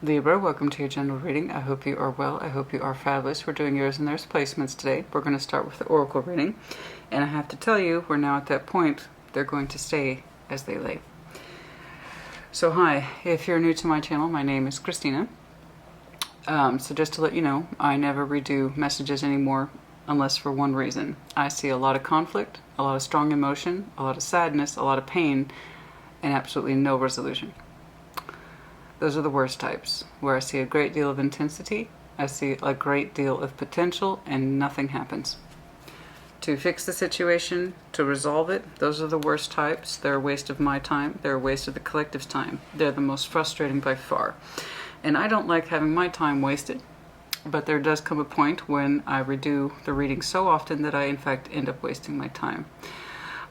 Libra, welcome to your general reading. I hope you are well. I hope you are fabulous. We're doing yours and theirs placements today. We're going to start with the Oracle reading. And I have to tell you, we're now at that point. They're going to stay as they lay. So hi, if you're new to my channel, my name is Christina. So just to let you know, I never redo messages anymore unless for one reason. I see a lot of conflict, a lot of strong emotion, a lot of sadness, a lot of pain, and absolutely no resolution. Those are the worst types, where I see a great deal of intensity, I see a great deal of potential, and nothing happens. To fix the situation, to resolve it, those are the worst types. They're a waste of my time. They're a waste of the collective's time. They're the most frustrating by far. And I don't like having my time wasted, but there does come a point when I redo the reading so often that I, in fact, end up wasting my time.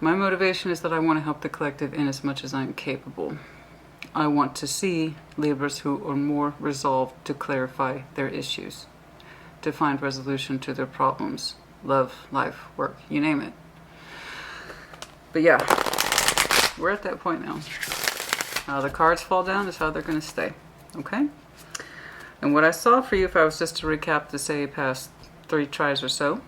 My motivation is that I want to help the collective in as much as I'm capable. I want to see Libras who are more resolved to clarify their issues, to find resolution to their problems, love, life, work, you name it. But yeah, we're at that point now. How the cards fall down is how they're going to stay, okay? And what I saw for you, if I was just to recap the, say, past 3 tries or so,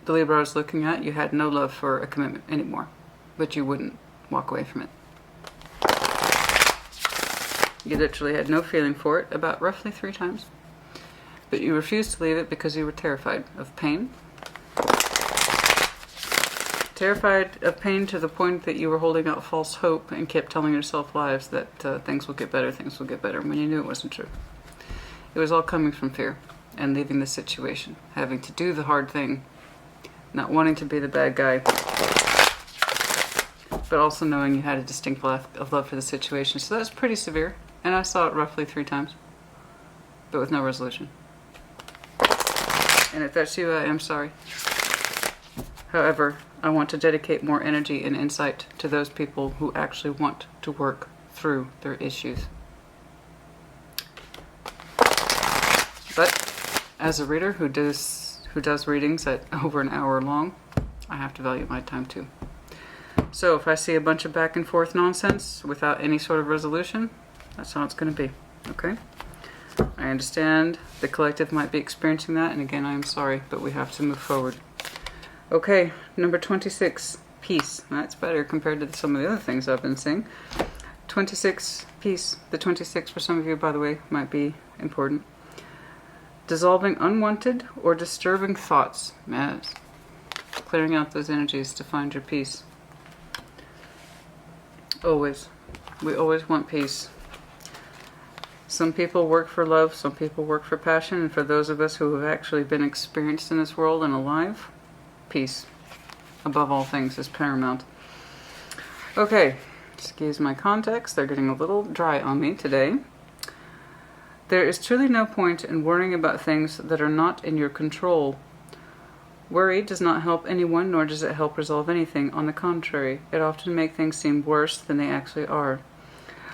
the Libra I was looking at, you had no love for a commitment anymore, but you wouldn't walk away from it. You literally had no feeling for it about roughly 3 times. But you refused to leave it because you were terrified of pain. Terrified of pain to the point that you were holding out false hope and kept telling yourself lies that things will get better, things will get better, when you knew it wasn't true. It was all coming from fear and leaving the situation, having to do the hard thing, not wanting to be the bad guy, but also knowing you had a distinct lack of love for the situation. So that's pretty severe. And I saw it roughly 3 times, but with no resolution. And if that's you, I am sorry. However, I want to dedicate more energy and insight to those people who actually want to work through their issues. But as a reader who does readings at over an hour long, I have to value my time too. So if I see a bunch of back and forth nonsense without any sort of resolution, that's how it's going to be, okay? I understand the collective might be experiencing that, and again, I am sorry, but we have to move forward. Okay, number 26, peace. That's better compared to some of the other things I've been seeing. 26, peace. The 26 for some of you, by the way, might be important. Dissolving unwanted or disturbing thoughts. Yes. Clearing out those energies to find your peace. Always. We always want peace. Some people work for love, some people work for passion, and for those of us who have actually been experienced in this world and alive, peace, above all things, is paramount. Okay, excuse my context, they're getting a little dry on me today. There is truly no point in worrying about things that are not in your control. Worry does not help anyone, nor does it help resolve anything. On the contrary, it often makes things seem worse than they actually are.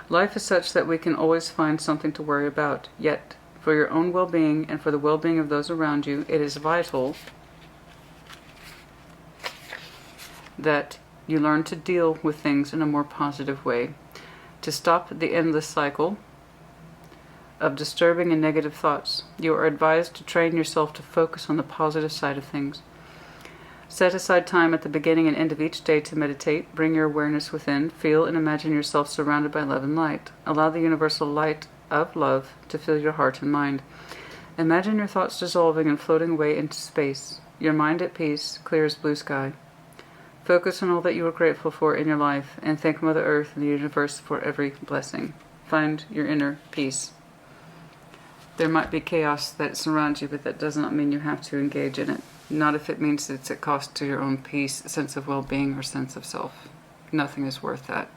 Life is such that we can always find something to worry about. Yet, for your own well-being and for the well-being of those around you, it is vital that you learn to deal with things in a more positive way, to stop the endless cycle of disturbing and negative thoughts. You are advised to train yourself to focus on the positive side of things. Set aside time at the beginning and end of each day to meditate. Bring your awareness within. Feel and imagine yourself surrounded by love and light. Allow the universal light of love to fill your heart and mind. Imagine your thoughts dissolving and floating away into space. Your mind at peace, clear as blue sky. Focus on all that you are grateful for in your life and thank Mother Earth and the universe for every blessing. Find your inner peace. There might be chaos that surrounds you, but that does not mean you have to engage in it. Not if it means it's at cost to your own peace, sense of well-being, or sense of self. Nothing is worth that.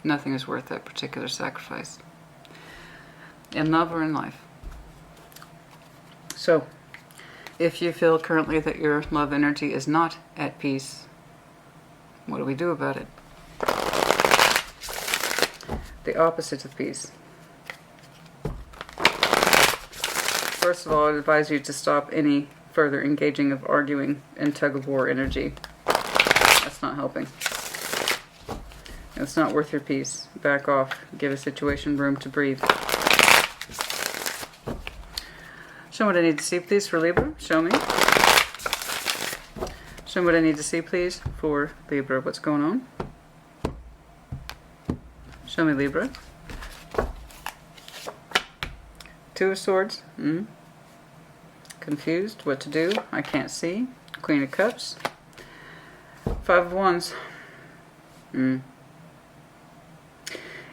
Nothing is worth that particular sacrifice. In love or in life. So, if you feel currently that your love energy is not at peace, what do we do about it? The opposite of peace. First of all, I advise you to stop any further engaging of arguing and tug-of-war energy. That's not helping. It's not worth your peace. Back off. Give a situation room to breathe. Show me what I need to see, please, for Libra. Show me. Show me what I need to see, please, for Libra. What's going on? Show me, Libra. Two of Swords. Confused. What to do? I can't see. Queen of Cups. Five of Wands.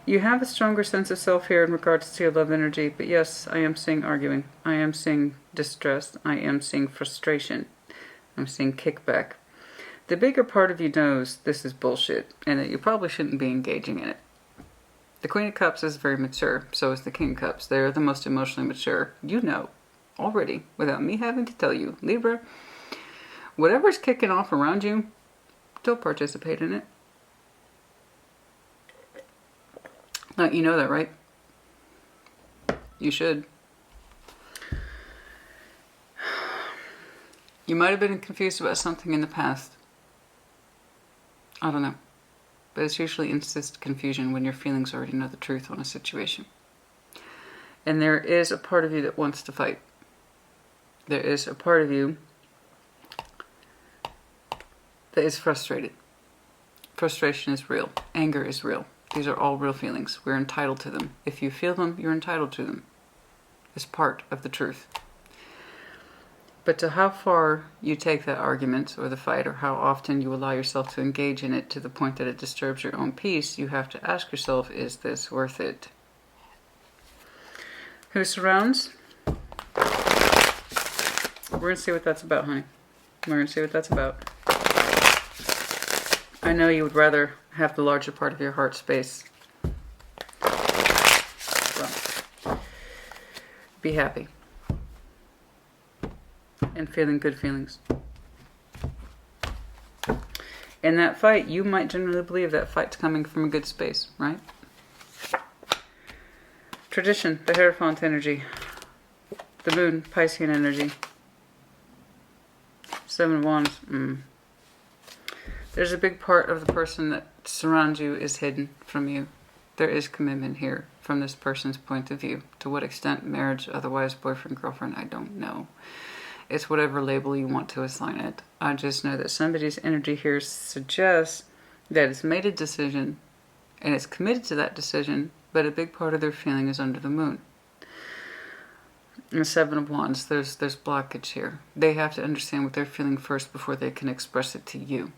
You have a stronger sense of self here in regards to your love energy, but yes, I am seeing arguing. I am seeing distress. I am seeing frustration. I'm seeing kickback. The bigger part of you knows this is bullshit and that you probably shouldn't be engaging in it. The Queen of Cups is very mature, so is the King of Cups. They're the most emotionally mature. You know already, without me having to tell you. Libra, whatever's kicking off around you, don't participate in it. You know that, right? You should. You might have been confused about something in the past. I don't know. But it's usually instant confusion when your feelings already know the truth on a situation. And there is a part of you that wants to fight. There is a part of you that is frustrated. Frustration is real. Anger is real. These are all real feelings. We're entitled to them. If you feel them, you're entitled to them. It's part of the truth. But to how far you take that argument or the fight, or how often you allow yourself to engage in it to the point that it disturbs your own peace, you have to ask yourself, is this worth it? Who surrounds? We're going to see what that's about, honey. We're going to see what that's about. I know you would rather have the larger part of your heart space. So, be happy. And feeling good feelings. In that fight, you might generally believe that fight's coming from a good space, right? Tradition, the Hierophant energy. The Moon, Piscean energy. Seven of Wands. There's a big part of the person that surrounds you is hidden from you. There is commitment here from this person's point of view. To what extent, marriage, otherwise boyfriend, girlfriend, I don't know. It's whatever label you want to assign it. I just know that somebody's energy here suggests that it's made a decision and it's committed to that decision, but a big part of their feeling is under the moon. In the Seven of Wands, there's blockage here. They have to understand what they're feeling first before they can express it to you.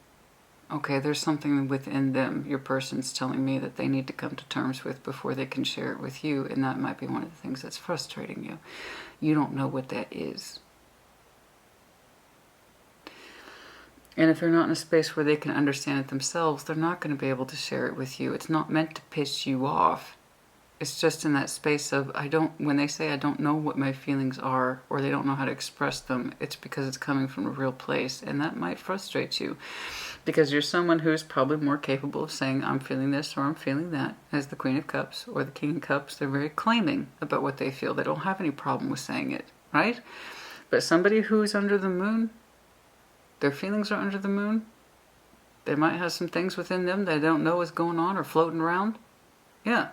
Okay, there's something within them, your person's telling me, that they need to come to terms with before they can share it with you, and that might be one of the things that's frustrating you. You don't know what that is. And if they're not in a space where they can understand it themselves, they're not going to be able to share it with you. It's not meant to piss you off. It's just in that space of, when they say I don't know what my feelings are, or they don't know how to express them, it's because it's coming from a real place, and that might frustrate you. Because you're someone who's probably more capable of saying, I'm feeling this or I'm feeling that, as the Queen of Cups or the King of Cups. They're very claiming about what they feel. They don't have any problem with saying it, right? But somebody who's under the moon, their feelings are under the moon. They might have some things within them they don't know what's going on or floating around. Yeah.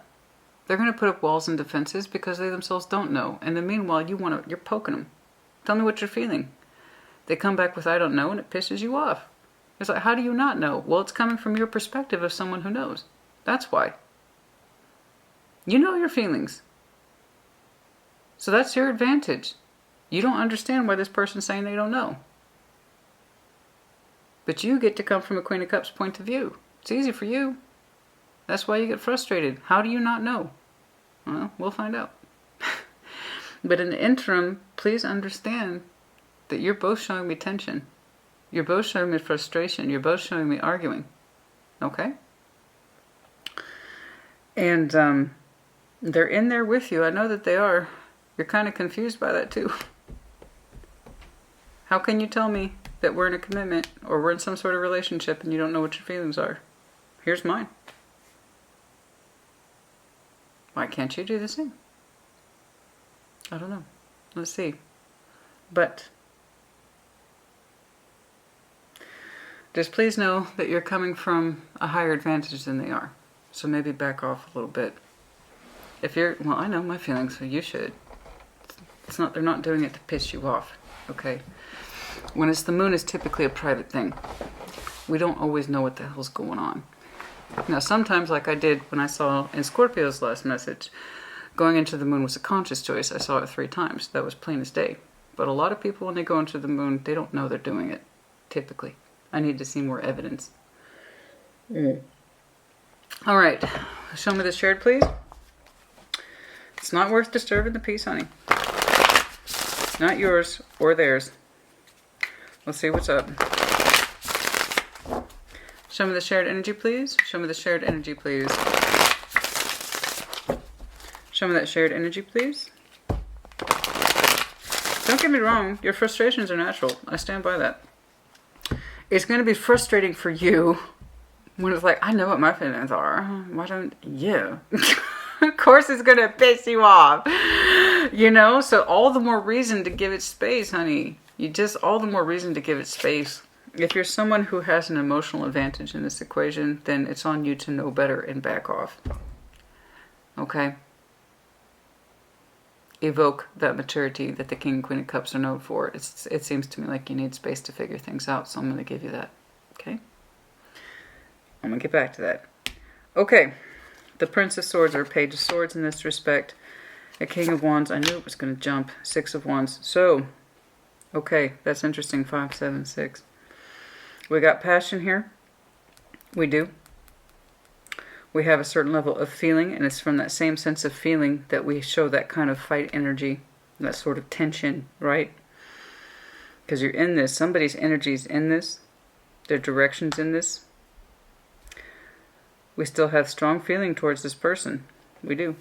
They're going to put up walls and defenses because they themselves don't know. And then meanwhile, you're poking them. Tell me what you're feeling. They come back with, I don't know, and it pisses you off. It's like, how do you not know? Well, it's coming from your perspective of someone who knows. That's why. You know your feelings. So that's your advantage. You don't understand why this person's saying they don't know. But you get to come from a Queen of Cups point of view. It's easy for you. That's why you get frustrated. How do you not know? Well, we'll find out. But in the interim, please understand that you're both showing me tension. You're both showing me frustration. You're both showing me arguing. Okay? And they're in there with you. I know that they are. You're kind of confused by that too. How can you tell me that we're in a commitment or we're in some sort of relationship and you don't know what your feelings are? Here's mine. Why can't you do the same? I don't know. Let's see. But just please know that you're coming from a higher advantage than they are. So maybe back off a little bit. If you're, well, I know my feelings, so you should. It's not, they're not doing it to piss you off, okay? When it's the moon, is typically a private thing. We don't always know what the hell's going on. Now, sometimes, like I did when I saw in Scorpio's last message, going into the moon was a conscious choice. I saw it 3 times. That was plain as day. But a lot of people, when they go into the moon, they don't know they're doing it, typically. I need to see more evidence. All right. Show me the shared, please. It's not worth disturbing the peace, honey. Not yours or theirs. Let's see what's up. Show me the shared energy, please. Show me the shared energy, please. Show me that shared energy, please. Don't get me wrong. Your frustrations are natural. I stand by that. It's going to be frustrating for you when it's like, I know what my feelings are. Why don't you? Of course it's going to piss you off. You know? So all the more reason to give it space, honey. All the more reason to give it space. If you're someone who has an emotional advantage in this equation, then it's on you to know better and back off. Okay? Evoke that maturity that the King and Queen of Cups are known for. It seems to me like you need space to figure things out, so I'm going to give you that. Okay? I'm going to get back to that. Okay. The Prince of Swords or Page of Swords in this respect. A King of Wands. I knew it was going to jump. 6 of Wands. So, okay. That's interesting. 5, 7, 6. We got passion here. We do. We have a certain level of feeling, and it's from that same sense of feeling that we show that kind of fight energy, that sort of tension, right? Because you're in this. Somebody's energy's in this. Their direction's in this. We still have strong feeling towards this person. We do.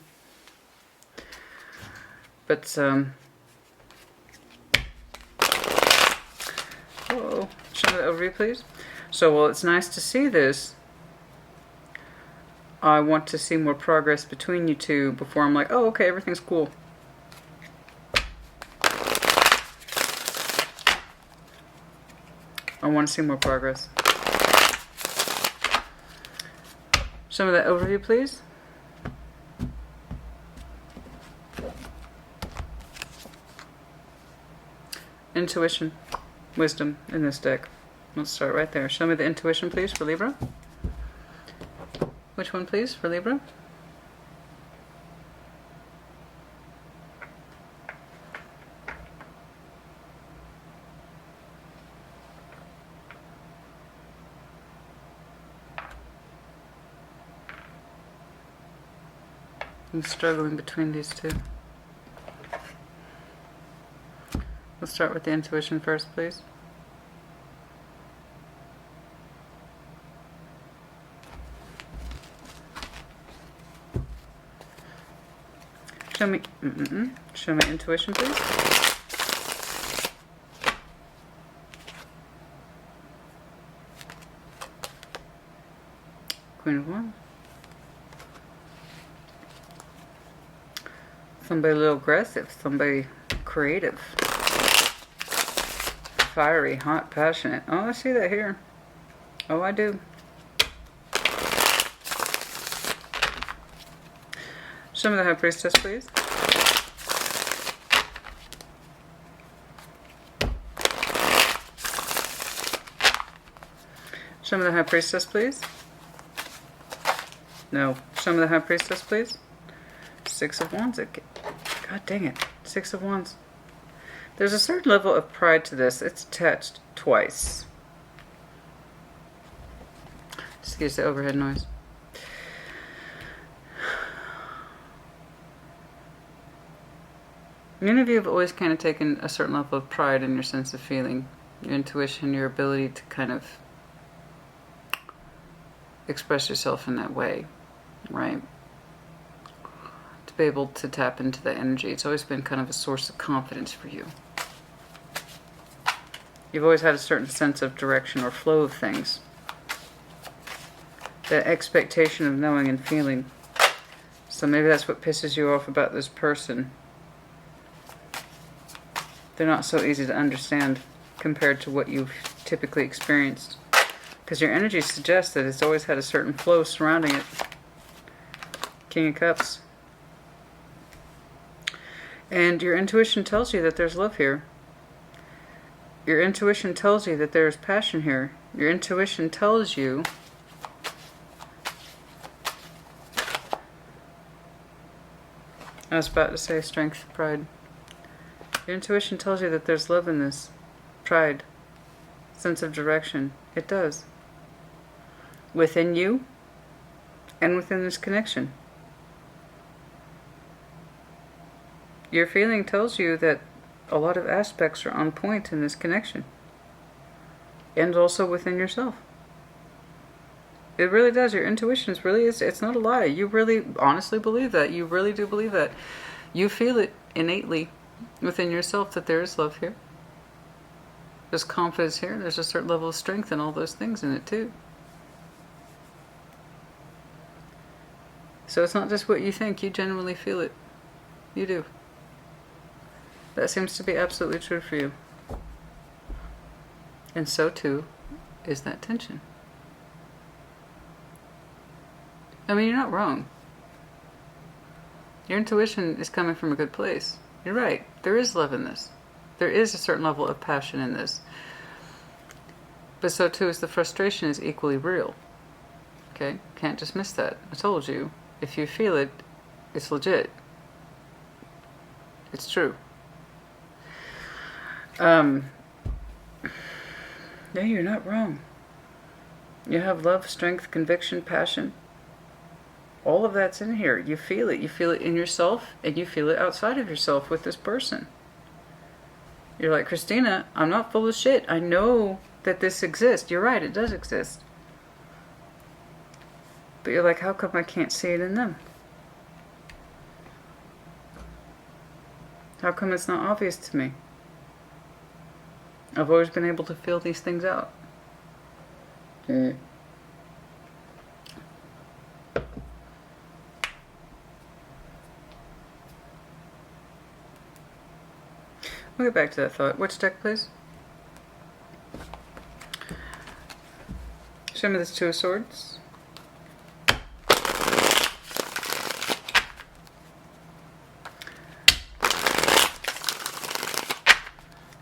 But, oh, show me the overview, please. So, while it's nice to see this, I want to see more progress between you two before I'm like, oh, okay, everything's cool. I want to see more progress. Some of that overview, please. Intuition, wisdom in this deck. Let's start right there. Show me the intuition, please, for Libra. Which one, please, for Libra? I'm struggling between these two. Let's start with the intuition first, please. Show me, show me intuition, please. Queen of Wands. Somebody a little aggressive, somebody creative. Fiery, hot, passionate. Oh, I see that here. Oh, I do. Show me the High Priestess, please. Show me the High Priestess, please. No. Show me the High Priestess, please. 6 of Wands. God dang it. 6 of Wands. There's a certain level of pride to this. It's attached twice. Excuse the overhead noise. Many of you have always kind of taken a certain level of pride in your sense of feeling, your intuition, your ability to kind of express yourself in that way, right? To be able to tap into that energy. It's always been kind of a source of confidence for you. You've always had a certain sense of direction or flow of things. That expectation of knowing and feeling. So maybe that's what pisses you off about this person. They're not so easy to understand compared to what you've typically experienced. Because your energy suggests that it's always had a certain flow surrounding it. King of Cups. And your intuition tells you that there's love here. Your intuition tells you that there's passion here. Your intuition tells you I was about to say strength, pride. Your intuition tells you that there's love in this. Pride. Sense of direction. It does. Within you and within this connection. Your feeling tells you that a lot of aspects are on point in this connection. And also within yourself. It really does. Your intuition is it's not a lie. You really honestly believe that. You really do believe that. You feel it innately within yourself that there is love here. There's confidence here. There's a certain level of strength and all those things in it too. So it's not just what you think. You genuinely feel it. You do. That seems to be absolutely true for you. And so too is that tension. I mean, you're not wrong. Your intuition is coming from a good place. You're right. There is love in this. There is a certain level of passion in this. But so too is the frustration is equally real. Okay? Can't just miss that. I told you. If you feel it, it's legit. It's true. No, you're not wrong. You have love, strength, conviction, passion. All of that's in here. You feel it. You feel it in yourself, and you feel it outside of yourself with this person. You're like, Christina, I'm not full of shit. I know that this exists. You're right, it does exist. But you're like, how come I can't see it in them? How come it's not obvious to me? I've always been able to feel these things out. We'll get back to that thought. Which deck, please? Show me this Two of Swords.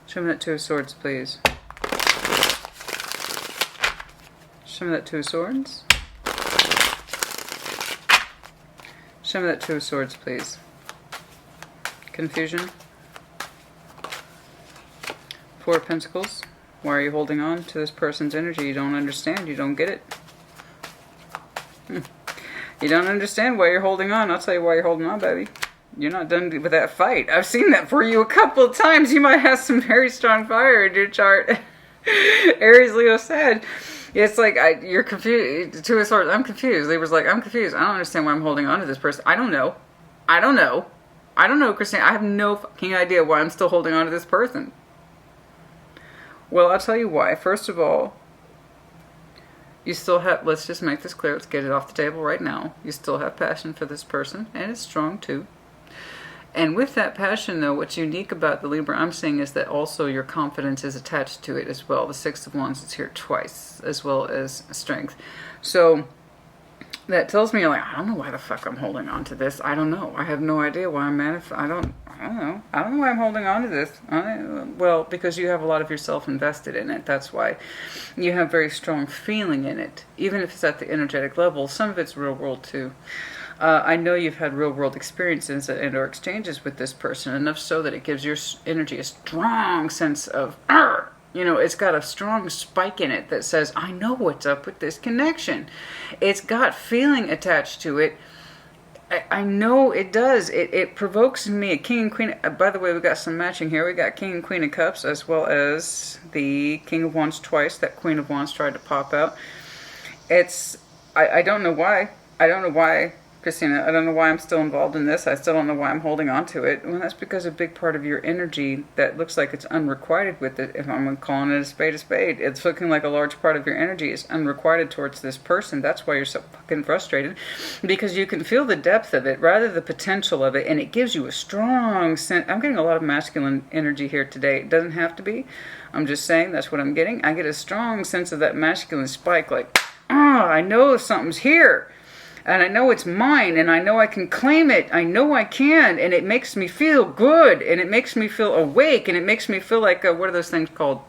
Show me that Two of Swords, please. Show me that Two of Swords. Show me that Two of Swords, please. Confusion. Four of Pentacles. Why are you holding on to this person's energy? You don't understand. You don't get it. You don't understand why you're holding on. I'll tell you why you're holding on, baby. You're not done with that fight. I've seen that for you a couple of times. You might have some very strong fire in your chart. Aries, Leo, Sag. It's like, you're confused. Two of Swords, I'm confused. Libra's like, I'm confused. I don't understand why I'm holding on to this person. I don't know. I don't know. I don't know, Christina. I have no fucking idea why I'm still holding on to this person. Well, I'll tell you why. First of all, you still have, let's just make this clear. Let's get it off the table right now. You still have passion for this person, and it's strong too. And with that passion, though, what's unique about the Libra I'm seeing is that also your confidence is attached to it as well. The Six of Wands is here twice, as well as strength. So that tells me, like, I don't know why the fuck I'm holding on to this. I don't know. I have no idea why I'm I don't know. I don't know why I'm holding on to this. Well, because you have a lot of yourself invested in it. That's why you have very strong feeling in it. Even if it's at the energetic level, some of it's real world too. I know you've had real world experiences and or exchanges with this person, enough so that it gives your energy a strong sense of, you know, it's got a strong spike in it that says, I know what's up with this connection. It's got feeling attached to it. I know it does. It provokes in me a King and Queen. By the way, we got some matching here. We got King and Queen of Cups, as well as the King of Wands twice. That Queen of Wands tried to pop out. It's, I don't know why. I don't know why, Christina. I don't know why I'm still involved in this. I still don't know why I'm holding on to it. Well, that's because a big part of your energy that looks like it's unrequited with it, if I'm calling it a spade, it's looking like a large part of your energy is unrequited towards this person. That's why you're so fucking frustrated, because you can feel the depth of it, rather the potential of it, and it gives you a strong sense. I'm getting a lot of masculine energy here today. It doesn't have to be. I'm just saying that's what I'm getting. I get a strong sense of that masculine spike, like, I know something's here. And I know it's mine, and I know I can claim it. I know I can, and it makes me feel good, and it makes me feel awake, and it makes me feel like, what are those things called?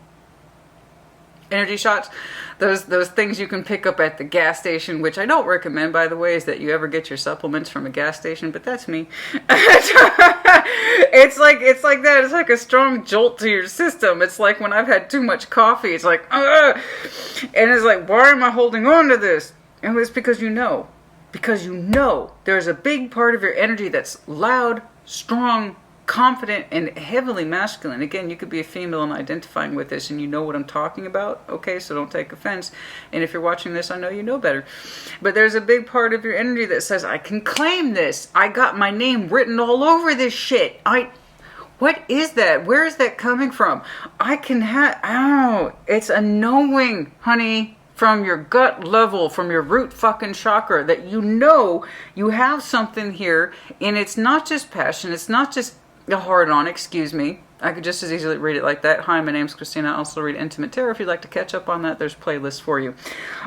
Energy shots. Those things you can pick up at the gas station, which I don't recommend, by the way, is that you ever get your supplements from a gas station, but that's me. It's like that. It's like a strong jolt to your system. It's like when I've had too much coffee, it's like, ugh! And it's like, why am I holding on to this? And it's because you know. Because you know there's a big part of your energy that's loud, strong, confident, and heavily masculine. Again, you could be a female and identifying with this, and you know what I'm talking about. Okay, so don't take offense. And if you're watching this, I know you know better. But there's a big part of your energy that says, I can claim this. I got my name written all over this shit. What is that? Where is that coming from? It's a knowing, honey, from your gut level, from your root fucking chakra, that you know you have something here, and it's not just passion, it's not just a hard-on, excuse me. I could just as easily read it like that. Hi, my name's Christina. I also read Intimate Tarot. If you'd like to catch up on that, there's playlists for you.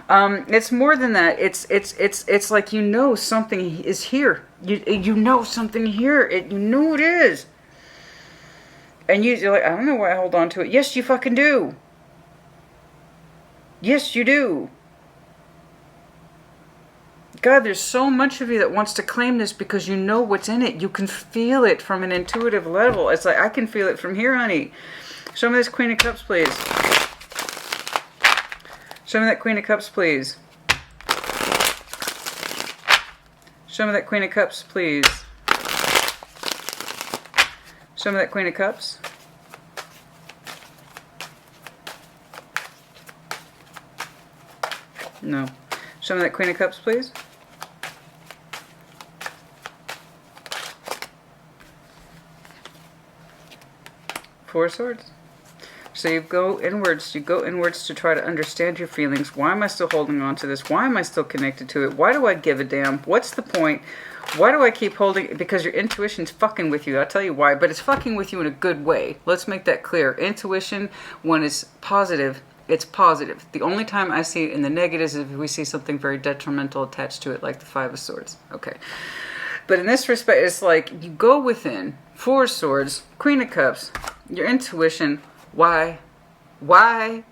It's more than that. It's like you know something is here. You know something here. You know it is. And you're like, I don't know why I hold on to it. Yes, you fucking do. Yes, you do. God, there's so much of you that wants to claim this because you know what's in it. You can feel it from an intuitive level. It's like, I can feel it from here, honey. Show me this Queen of Cups, please. Show me that Queen of Cups, please. Show me that Queen of Cups, please. Show me that Queen of Cups. No. Show me that Queen of Cups, please. Four of Swords. So you go inwards to try to understand your feelings. Why am I still holding on to this? Why am I still connected to it? Why do I give a damn? What's the point? Why do I keep holding it? Because your intuition's fucking with you. I'll tell you why, but it's fucking with you in a good way. Let's make that clear. Intuition, when it's positive, it's positive. The only time I see it in the negatives is if we see something very detrimental attached to it, like the Five of Swords. Okay. But in this respect, it's like you go within. Four of Swords, Queen of Cups, your intuition. Why? Why,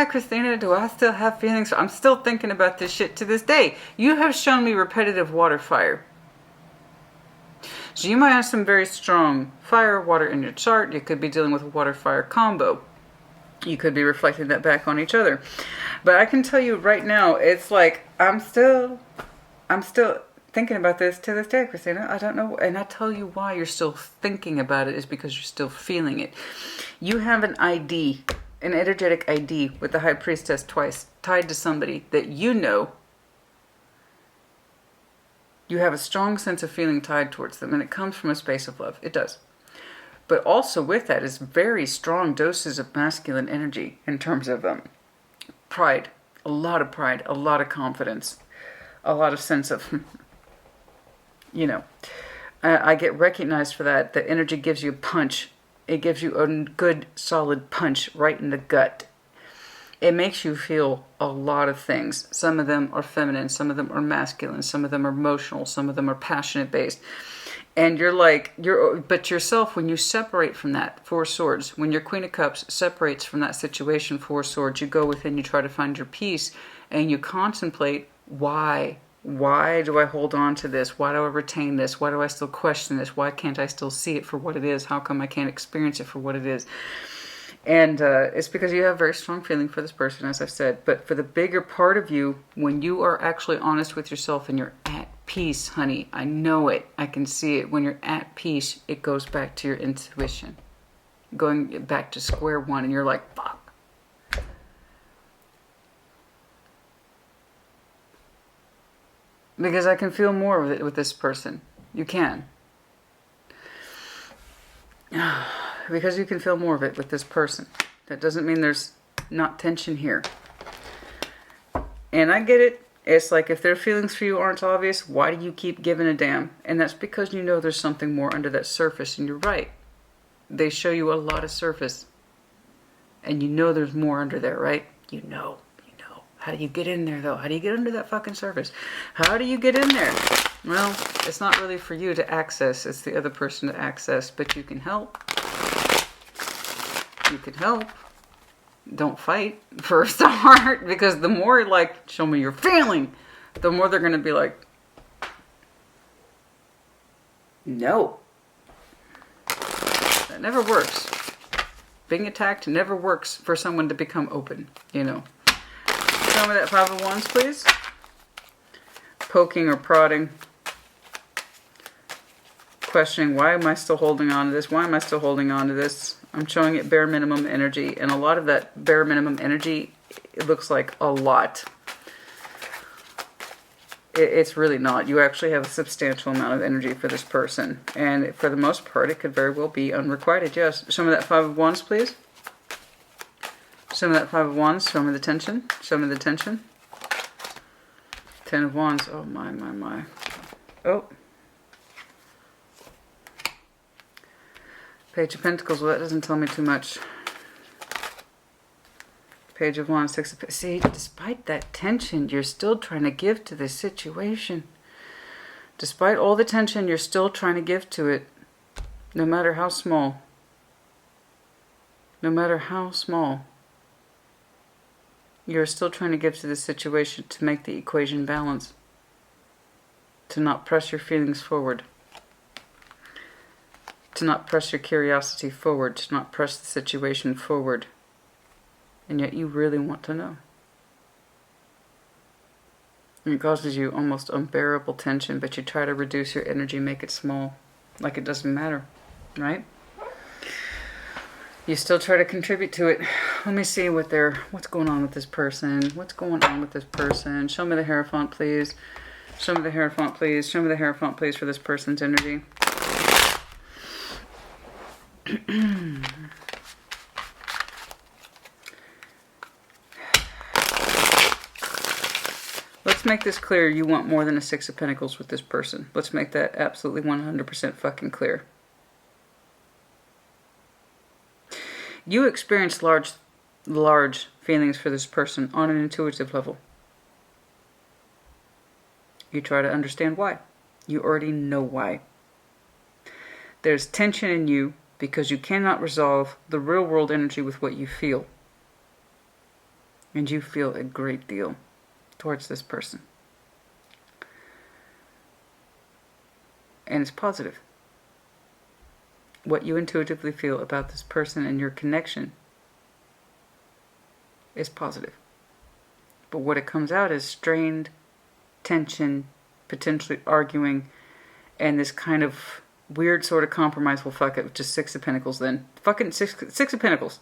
Christina, do I still have feelings? I'm still thinking about this shit to this day. You have shown me repetitive water fire. So you might have some very strong fire, water in your chart. You could be dealing with a water-fire combo. You could be reflecting that back on each other. But I can tell you right now, it's like, I'm still thinking about this to this day, Christina. I don't know. And I tell you why you're still thinking about it is because you're still feeling it. You have an ID, an energetic ID with the High Priestess twice, tied to somebody that you know. You have a strong sense of feeling tied towards them, and it comes from a space of love. It does. But also with that is very strong doses of masculine energy in terms of pride, a lot of confidence, a lot of sense of, I get recognized for that. The energy gives you a punch. It gives you a good, solid punch right in the gut. It makes you feel a lot of things. Some of them are feminine, some of them are masculine, some of them are emotional, some of them are passionate based. And but yourself, when you separate from that, Four Swords, when your Queen of Cups separates from that situation, Four Swords, you go within, you try to find your peace, and you contemplate, why? Why do I hold on to this? Why do I retain this? Why do I still question this? Why can't I still see it for what it is? How come I can't experience it for what it is? And it's because you have a very strong feeling for this person, as I've said. But for the bigger part of you, when you are actually honest with yourself and you're at peace, honey, I know it. I can see it. When you're at peace, it goes back to your intuition. Going back to square one, and you're like, fuck. Because I can feel more of it with this person. You can. Because you can feel more of it with this person. That doesn't mean there's not tension here. And I get it. It's like if their feelings for you aren't obvious, why do you keep giving a damn? And that's because you know there's something more under that surface. And you're right. They show you a lot of surface. And you know there's more under there, right? You know. How do you get in there, though? How do you get under that fucking surface? How do you get in there? Well, it's not really for you to access. It's the other person to access, but you can help. You can help. Don't fight for a start, because the more, like, show me your feeling, the more they're going to be like, no. That never works. Being attacked never works for someone to become open, you know. Show me that Five of Wands, please. Poking or prodding. Questioning, why am I still holding on to this? Why am I still holding on to this? I'm showing it bare minimum energy. And a lot of that bare minimum energy, it looks like a lot. It's really not. You actually have a substantial amount of energy for this person. And for the most part, it could very well be unrequited. Yes. Show me that Five of Wands, please. Show me that Five of Wands. Show me the tension. Show me the tension. Ten of Wands. Oh, my, my, my. Oh. Page of Pentacles. Well, that doesn't tell me too much. Page of Wands, Six of Pentacles. See, despite that tension, you're still trying to give to this situation. Despite all the tension, you're still trying to give to it. No matter how small. No matter how small. You're still trying to give to this situation to make the equation balance. To not press your feelings forward. To not press your curiosity forward. To not press the situation forward. And yet you really want to know. And it causes you almost unbearable tension, but you try to reduce your energy, make it small, like it doesn't matter, right? You still try to contribute to it. Let me see what's going on with this person. What's going on with this person? Show me the Hierophant, please. Show me the Hierophant, please. Show me the Hierophant, please, for this person's energy. Let's make this clear. You want more than a Six of Pentacles with this person. Let's make that absolutely 100% fucking clear. You experience large feelings for this person on an intuitive level. You try to understand why. You already know why. There's tension in you because you cannot resolve the real world energy with what you feel. And you feel a great deal towards this person. And it's positive. What you intuitively feel about this person and your connection is positive. But what it comes out is strained, tension, potentially arguing, and this kind of weird sort of compromise. Well, fuck it, just Six of Pentacles then. Fucking six of Pentacles.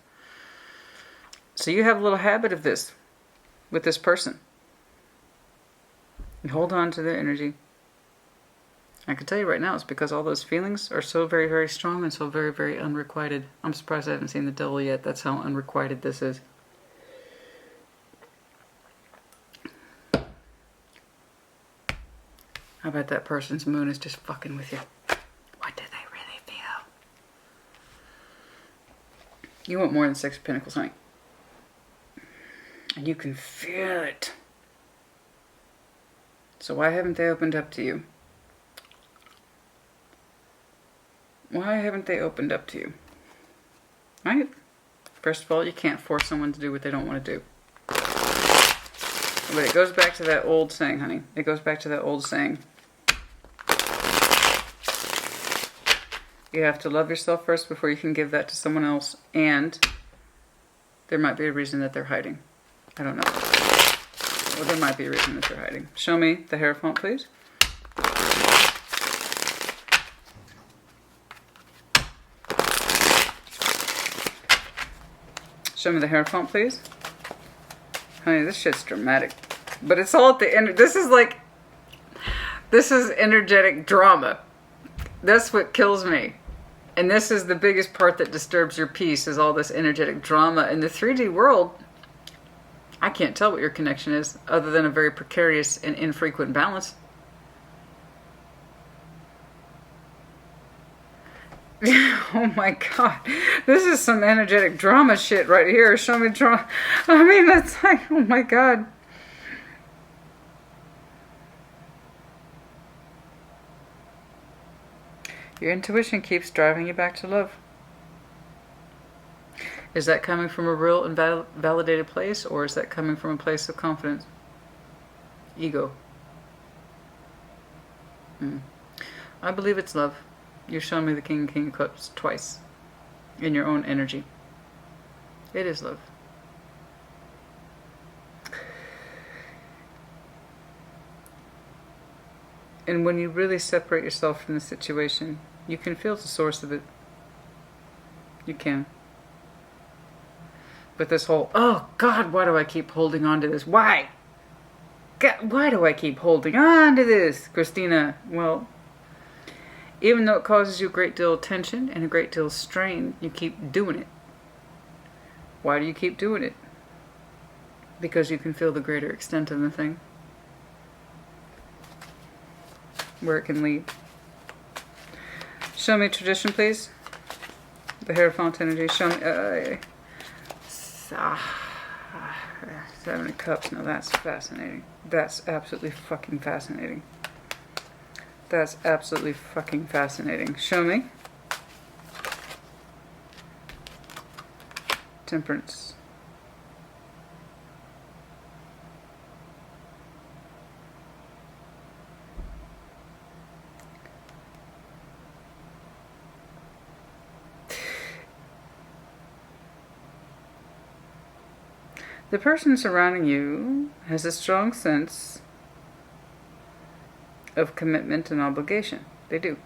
So you have a little habit of this with this person. You hold on to their energy. I can tell you right now, it's because all those feelings are so very, very strong and so very, very unrequited. I'm surprised I haven't seen the devil yet. That's how unrequited this is. How about that person's moon is just fucking with you? What do they really feel? You want more than Six of Pentacles, honey. And you can feel it. So why haven't they opened up to you? Why haven't they opened up to you? Right? First of all, you can't force someone to do what they don't want to do. But it goes back to that old saying, honey. It goes back to that old saying. You have to love yourself first before you can give that to someone else. And there might be a reason that they're hiding. I don't know. Well, there might be a reason that they're hiding. Show me the Hierophant, please. Show me the Hierophant, please. Honey, this shit's dramatic. But it's all at the end. This is energetic drama. That's what kills me. And this is the biggest part that disturbs your peace, is all this energetic drama. In the 3D world, I can't tell what your connection is, other than a very precarious and infrequent balance. Oh my god. This is some energetic drama shit right here. Show me drama. I mean, that's like, oh my god. Your intuition keeps driving you back to love. Is that coming from a real and validated place, or is that coming from a place of confidence? Ego. I believe it's love. You've shown me the King of Cups twice in your own energy. It is love. And when you really separate yourself from the situation, you can feel the source of it. You can. But this whole, oh God, why do I keep holding on to this? Why? God, why do I keep holding on to this, Christina? Well, even though it causes you a great deal of tension and a great deal of strain, you keep doing it. Why do you keep doing it? Because you can feel the greater extent of the thing. Where it can lead. Show me tradition, please. The Hierophant energy. Show me... Seven of Cups. Now that's fascinating. That's absolutely fucking fascinating. That's absolutely fucking fascinating. Show me. Temperance. The person surrounding you has a strong sense of commitment and obligation. They do.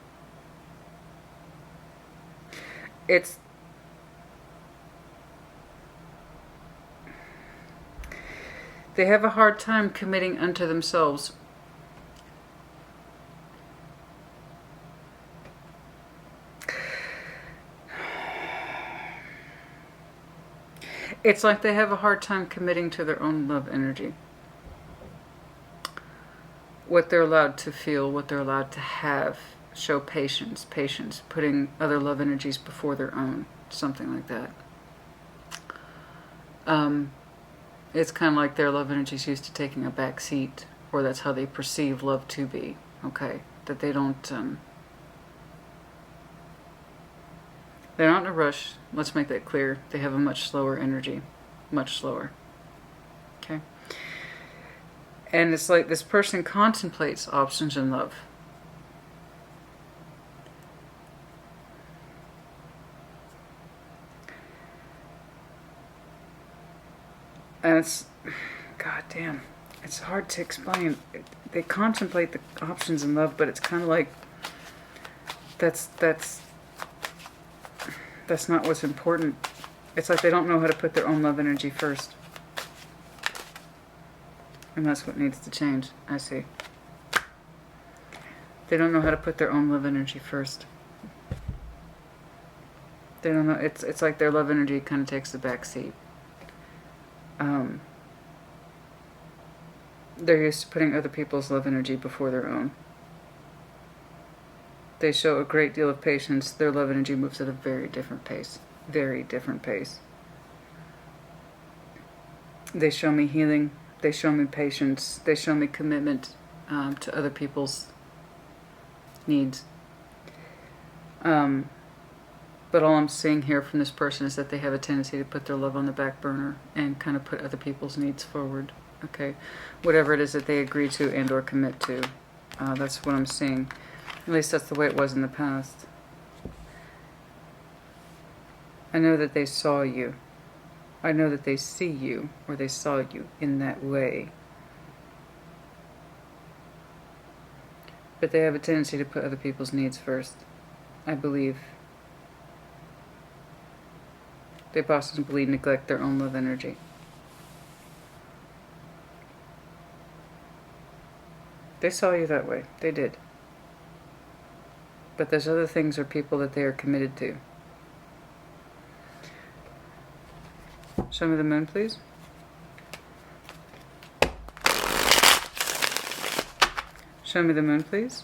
They have a hard time committing unto themselves. It's like they have a hard time committing to their own love energy. What they're allowed to feel, what they're allowed to have. Show patience, putting other love energies before their own. Something like that. It's kind of like their love energies used to taking a back seat, or that's how they perceive love to be. Okay, that they don't... They're not in a rush. Let's make that clear. They have a much slower energy. Much slower. Okay? And it's like this person contemplates options in love. And it's... God damn. It's hard to explain. They contemplate the options in love, but it's kind of like... That's not what's important. It's like they don't know how to put their own love energy first. And that's what needs to change, I see. They don't know how to put their own love energy first. They don't know. It's like their love energy kind of takes the back seat. They're used to putting other people's love energy before their own. They show a great deal of patience. Their love energy moves at a very different pace. Very different pace. They show me healing. They show me patience. They show me commitment to other people's needs. But all I'm seeing here from this person is that they have a tendency to put their love on the back burner and kind of put other people's needs forward. Okay, whatever it is that they agree to and or commit to. That's what I'm seeing. At least that's the way it was in the past. I know that they saw you. I know that they see you, or they saw you in that way. But they have a tendency to put other people's needs first, I believe. They possibly neglect their own love energy. They saw you that way. They did. But there's other things or people that they are committed to. Show me the moon, please. Show me the moon, please.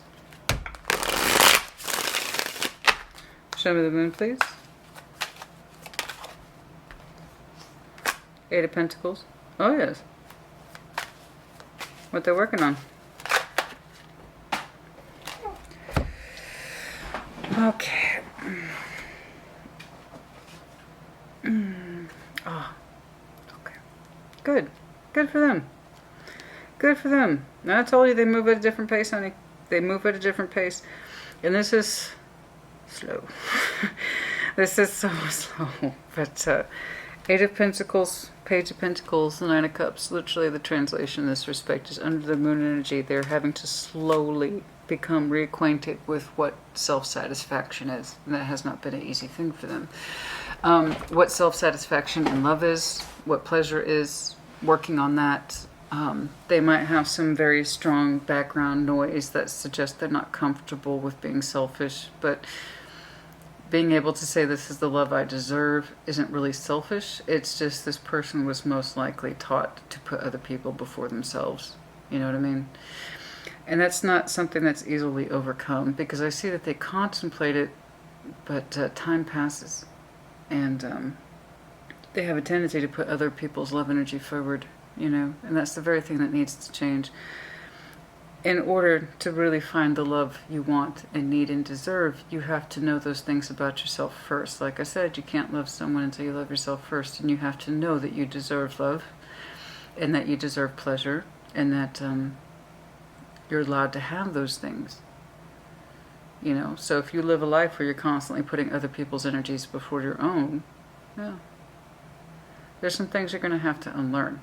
Show me the moon, please. Eight of Pentacles. Oh, yes. What they're working on. Okay. Oh, okay. Good. Good for them. Good for them. Now, I told you they move at a different pace, honey. They move at a different pace. And this is slow. This is so slow. But Eight of Pentacles, Page of Pentacles, Nine of Cups. Literally the translation in this respect is under the moon energy. They're having to slowly become reacquainted with what self-satisfaction is. And that has not been an easy thing for them. What self-satisfaction in love is, what pleasure is, working on that. They might have some very strong background noise that suggests they're not comfortable with being selfish, but being able to say this is the love I deserve isn't really selfish. It's just this person was most likely taught to put other people before themselves. You know what I mean? And that's not something that's easily overcome, because I see that they contemplate it, but time passes. And they have a tendency to put other people's love energy forward, you know, and that's the very thing that needs to change. In order to really find the love you want and need and deserve, you have to know those things about yourself first. Like I said, you can't love someone until you love yourself first, and you have to know that you deserve love, and that you deserve pleasure, and that you're allowed to have those things. You know, so if you live a life where you're constantly putting other people's energies before your own, yeah, there's some things you're going to have to unlearn.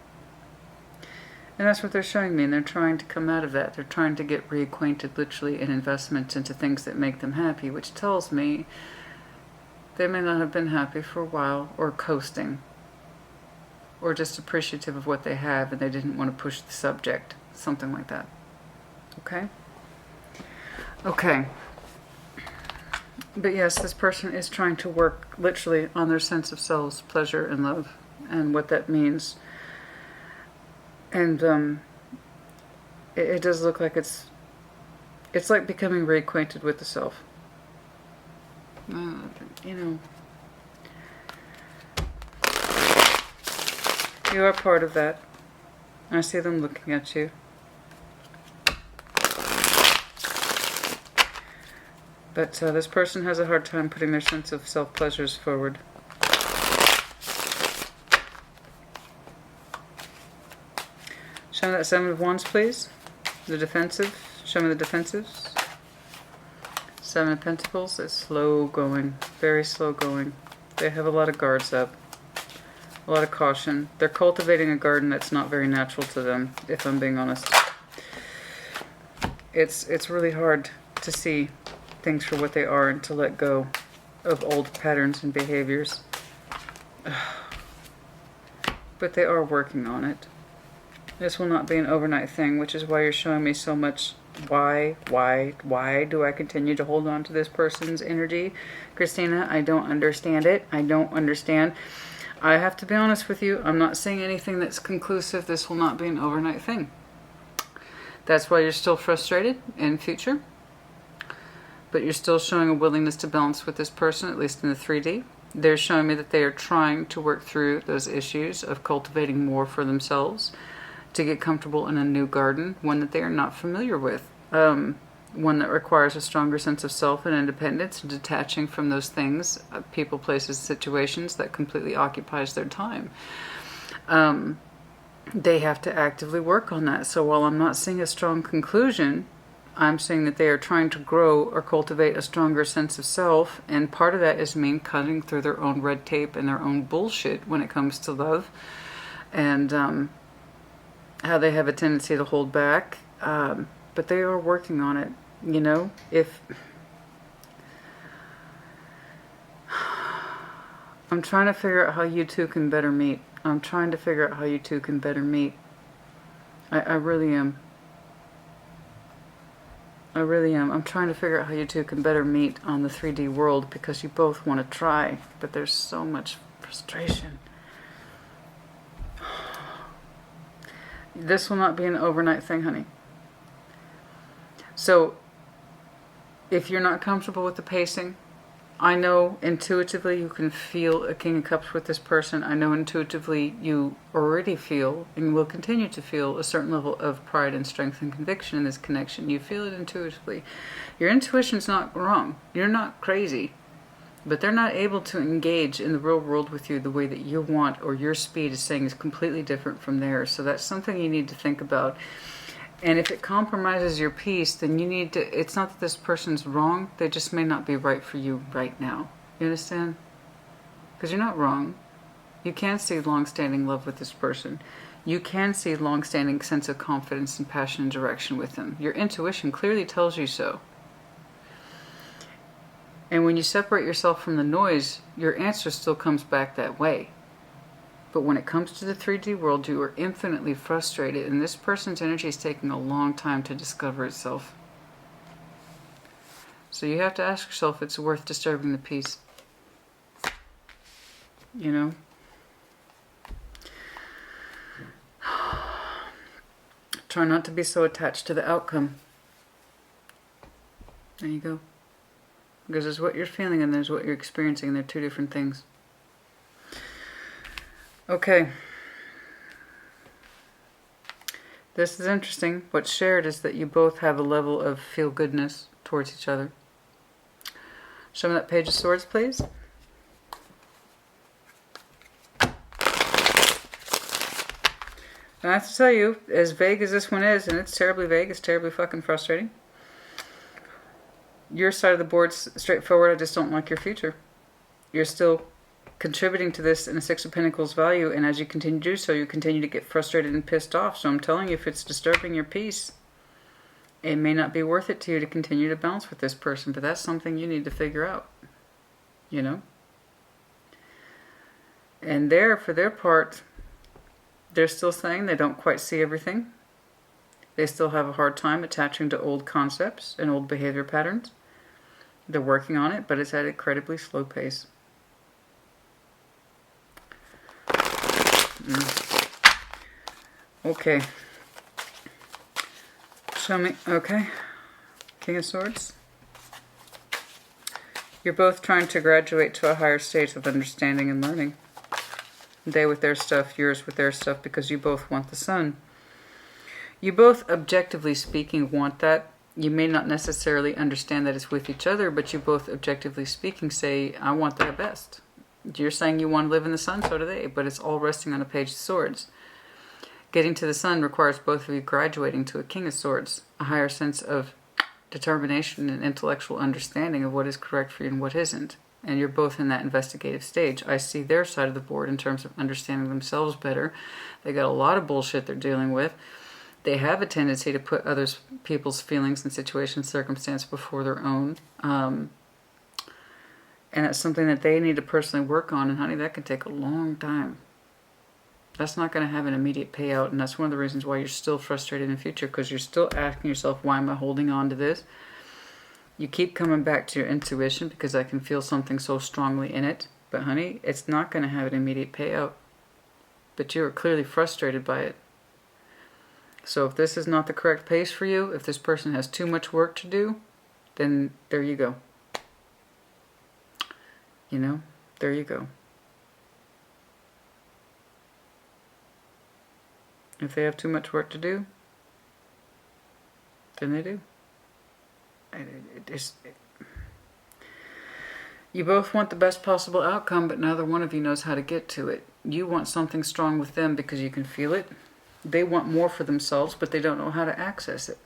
And that's what they're showing me, and they're trying to come out of that. They're trying to get reacquainted, literally, in investments into things that make them happy, which tells me they may not have been happy for a while, or coasting, or just appreciative of what they have, and they didn't want to push the subject, something like that. Okay? Okay. But yes, this person is trying to work, literally, on their sense of selves, pleasure, and love, and what that means. And it does look like it's like becoming reacquainted with the self. You know, you are part of that. I see them looking at you. But this person has a hard time putting their sense of self-pleasures forward. Show me that Seven of Wands, please. The defensive. Show me the defensives. Seven of Pentacles. It's slow going. Very slow going. They have a lot of guards up. A lot of caution. They're cultivating a garden that's not very natural to them, if I'm being honest. It's really hard to see things for what they are and to let go of old patterns and behaviors. But they are working on it. This will not be an overnight thing, which is why you're showing me so much. Why do I continue to hold on to this person's energy? Christina, I don't understand it. I don't understand. I have to be honest with you. I'm not saying anything that's conclusive. This will not be an overnight thing. That's why you're still frustrated in future. But you're still showing a willingness to balance with this person, at least in the 3D. They're showing me that they are trying to work through those issues of cultivating more for themselves, to get comfortable in a new garden, one that they are not familiar with, one that requires a stronger sense of self and independence, detaching from those things, people, places, situations that completely occupies their time. They have to actively work on that. So while I'm not seeing a strong conclusion, I'm saying that they are trying to grow or cultivate a stronger sense of self, and part of that is mean cutting through their own red tape and their own bullshit when it comes to love, and how they have a tendency to hold back, but they are working on it. You know, if I'm trying to figure out how you two can better meet. I'm trying to figure out how you two can better meet. I really am. I really am. I'm trying to figure out how you two can better meet on the 3D world, because you both want to try, but there's so much frustration. This will not be an overnight thing, honey. So, if you're not comfortable with the pacing, I know intuitively you can feel a King of Cups with this person. I know intuitively you already feel and will continue to feel a certain level of pride and strength and conviction in this connection. You feel it intuitively. Your intuition's not wrong. You're not crazy. But they're not able to engage in the real world with you the way that you want, or your speed is saying is completely different from theirs. So that's something you need to think about. And if it compromises your peace, then you need to, it's not that this person's wrong, they just may not be right for you right now. You understand? Because you're not wrong. You can see long-standing love with this person. You can see long-standing sense of confidence and passion and direction with them. Your intuition clearly tells you so. And when you separate yourself from the noise, your answer still comes back that way. But when it comes to the 3D world, you are infinitely frustrated, and this person's energy is taking a long time to discover itself. So you have to ask yourself if it's worth disturbing the peace. You know? Try not to be so attached to the outcome. There you go. Because there's what you're feeling and there's what you're experiencing, and they're two different things. Okay. This is interesting. What's shared is that you both have a level of feel-goodness towards each other. Show me that Page of Swords, please. And I have to tell you, as vague as this one is, and it's terribly vague, it's terribly fucking frustrating. Your side of the board's straightforward. I just don't like your future. You're still contributing to this in a Six of Pentacles value, and as you continue to do so, you continue to get frustrated and pissed off. So I'm telling you, if it's disturbing your peace, it may not be worth it to you to continue to bounce with this person, but that's something you need to figure out, you know? And for their part, they're still saying they don't quite see everything. They still have a hard time attaching to old concepts and old behavior patterns. They're working on it, but it's at an incredibly slow pace. Okay. Show me. Okay. King of Swords. You're both trying to graduate to a higher state of understanding and learning. They with their stuff, yours with their stuff, because you both want the sun. You both, objectively speaking, want that. You may not necessarily understand that it's with each other, but you both, objectively speaking, say, I want that best. You're saying you want to live in the sun, so do they, but it's all resting on a Page of Swords. Getting to the sun requires both of you graduating to a King of Swords, a higher sense of determination and intellectual understanding of what is correct for you and what isn't. And you're both in that investigative stage. I see their side of the board in terms of understanding themselves better. They got a lot of bullshit they're dealing with. They have a tendency to put other people's feelings and situations, circumstance before their own. And that's something that they need to personally work on. And honey, that can take a long time. That's not going to have an immediate payout. And that's one of the reasons why you're still frustrated in the future. Because you're still asking yourself, why am I holding on to this? You keep coming back to your intuition because I can feel something so strongly in it. But honey, it's not going to have an immediate payout. But you are clearly frustrated by it. So if this is not the correct pace for you, if this person has too much work to do, then there you go. You know, there you go. If they have too much work to do, then they do. You both want the best possible outcome, but neither one of you knows how to get to it. You want something strong with them because you can feel it. They want more for themselves, but they don't know how to access it.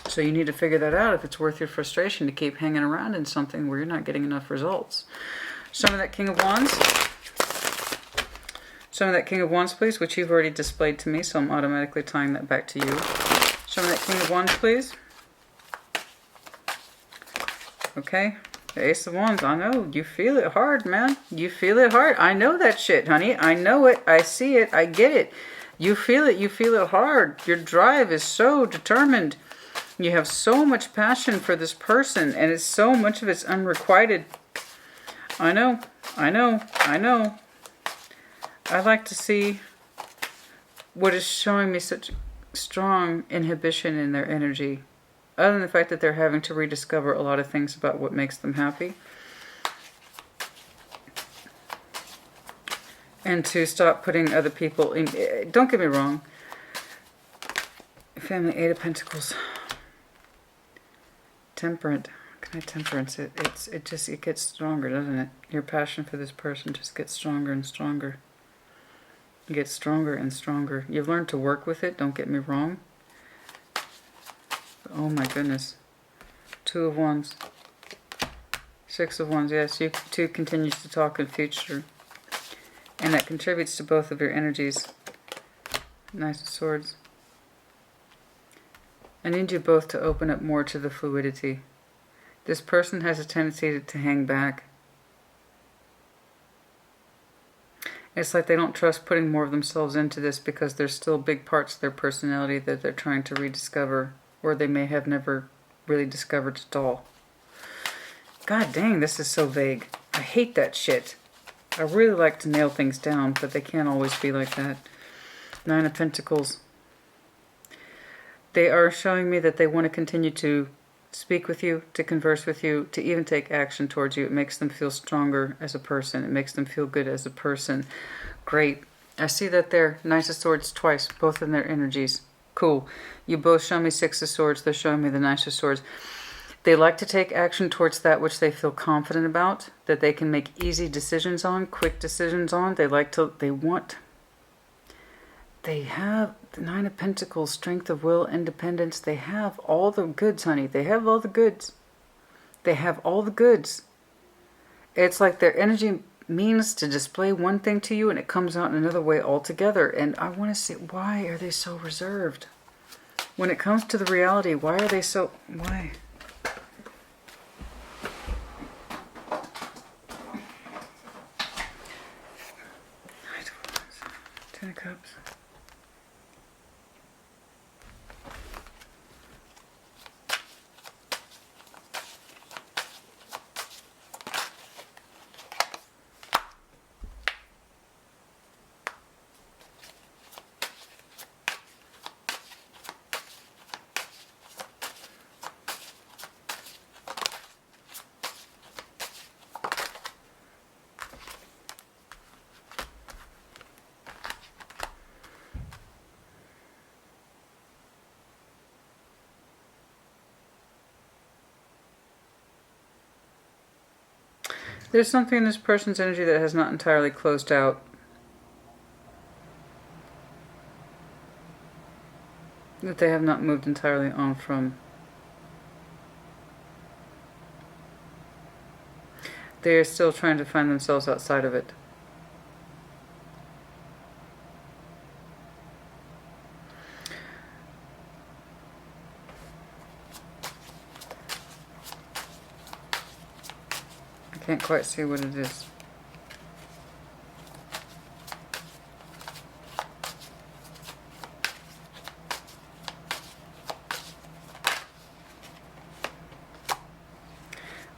So you need to figure that out if it's worth your frustration to keep hanging around in something where you're not getting enough results. Show me that King of Wands. Show me that King of Wands, please, which you've already displayed to me, so I'm automatically tying that back to you. Show me that King of Wands, please. Okay. The Ace of Wands. I know. You feel it hard, man. You feel it hard. I know that shit, honey. I know it. I see it. I get it. You feel it. You feel it hard. Your drive is so determined. You have so much passion for this person, and it's so much of it's unrequited. I know. I know. I know. I like to see what is showing me such strong inhibition in their energy. Other than the fact that they're having to rediscover a lot of things about what makes them happy. And to stop putting other people in. Don't get me wrong. Family, Eight of Pentacles. Temperance. Can I temperance? It gets stronger, doesn't it? Your passion for this person just gets stronger and stronger. It gets stronger and stronger. You've learned to work with it, don't get me wrong. But oh my goodness. Two of Wands. Six of Wands, yes, you two continues to talk in future. And that contributes to both of your energies. Nice of Swords. I need you both to open up more to the fluidity. This person has a tendency to hang back. It's like they don't trust putting more of themselves into this because there's still big parts of their personality that they're trying to rediscover, or they may have never really discovered at all. God dang, this is so vague. I hate that shit. I really like to nail things down, but they can't always be like that. Nine of Pentacles. They are showing me that they want to continue to speak with you, to converse with you, to even take action towards you. It makes them feel stronger as a person. It makes them feel good as a person. Great. I see that they're Knight of Swords twice, both in their energies. Cool. You both show me Six of Swords. They're showing me the Knight of Swords. They like to take action towards that which they feel confident about, that they can make easy decisions on, quick decisions on. They have the Nine of Pentacles, strength of will, independence. They have all the goods, honey. They have all the goods. They have all the goods. It's like their energy means to display one thing to you and it comes out in another way altogether. And I want to say, why are they so reserved? When it comes to the reality, why are they so... Why? Ten of Cups. There's something in this person's energy that has not entirely closed out. That they have not moved entirely on from. They are still trying to find themselves outside of it. Can't quite see what it is.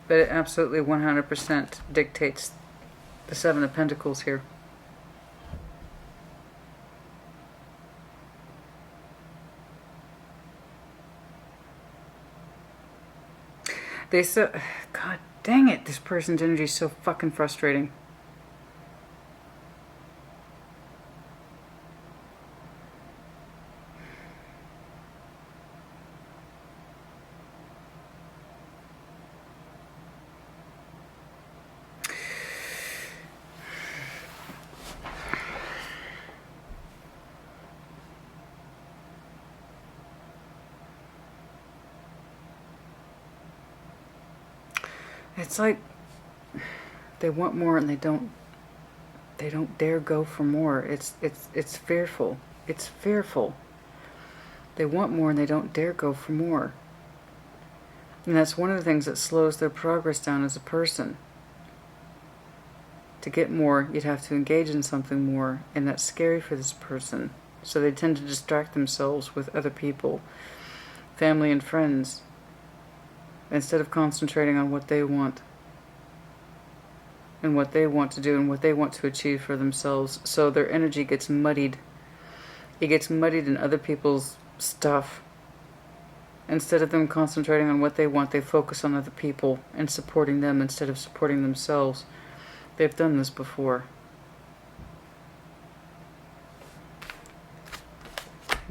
But it absolutely 100% dictates the Seven of Pentacles here. They said, God dang it, this person's energy is so fucking frustrating. It's like they want more and they don't dare go for more. It's fearful. It's fearful. They want more and they don't dare go for more. And that's one of the things that slows their progress down as a person. To get more, you'd have to engage in something more, and that's scary for this person. So they tend to distract themselves with other people, family and friends, instead of concentrating on what they want and what they want to do and what they want to achieve for themselves. So their energy gets muddied. It gets muddied in other people's stuff. Instead of them concentrating on what they want, they focus on other people and supporting them instead of supporting themselves. They've done this before.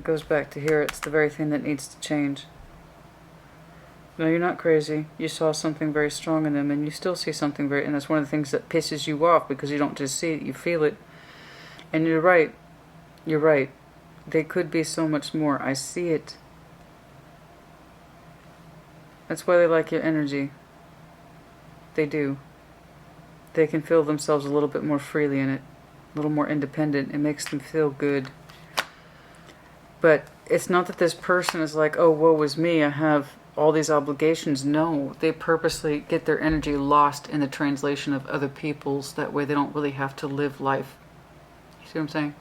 It goes back to here. It's the very thing that needs to change. No, you're not crazy. You saw something very strong in them, and you still see something very... And that's one of the things that pisses you off, because you don't just see it, you feel it. And you're right. You're right. They could be so much more. I see it. That's why they like your energy. They do. They can feel themselves a little bit more freely in it. A little more independent. It makes them feel good. But it's not that this person is like, oh, woe is me, I have all these obligations. No, they purposely get their energy lost in the translation of other people's. That way they don't really have to live life. You see what I'm saying?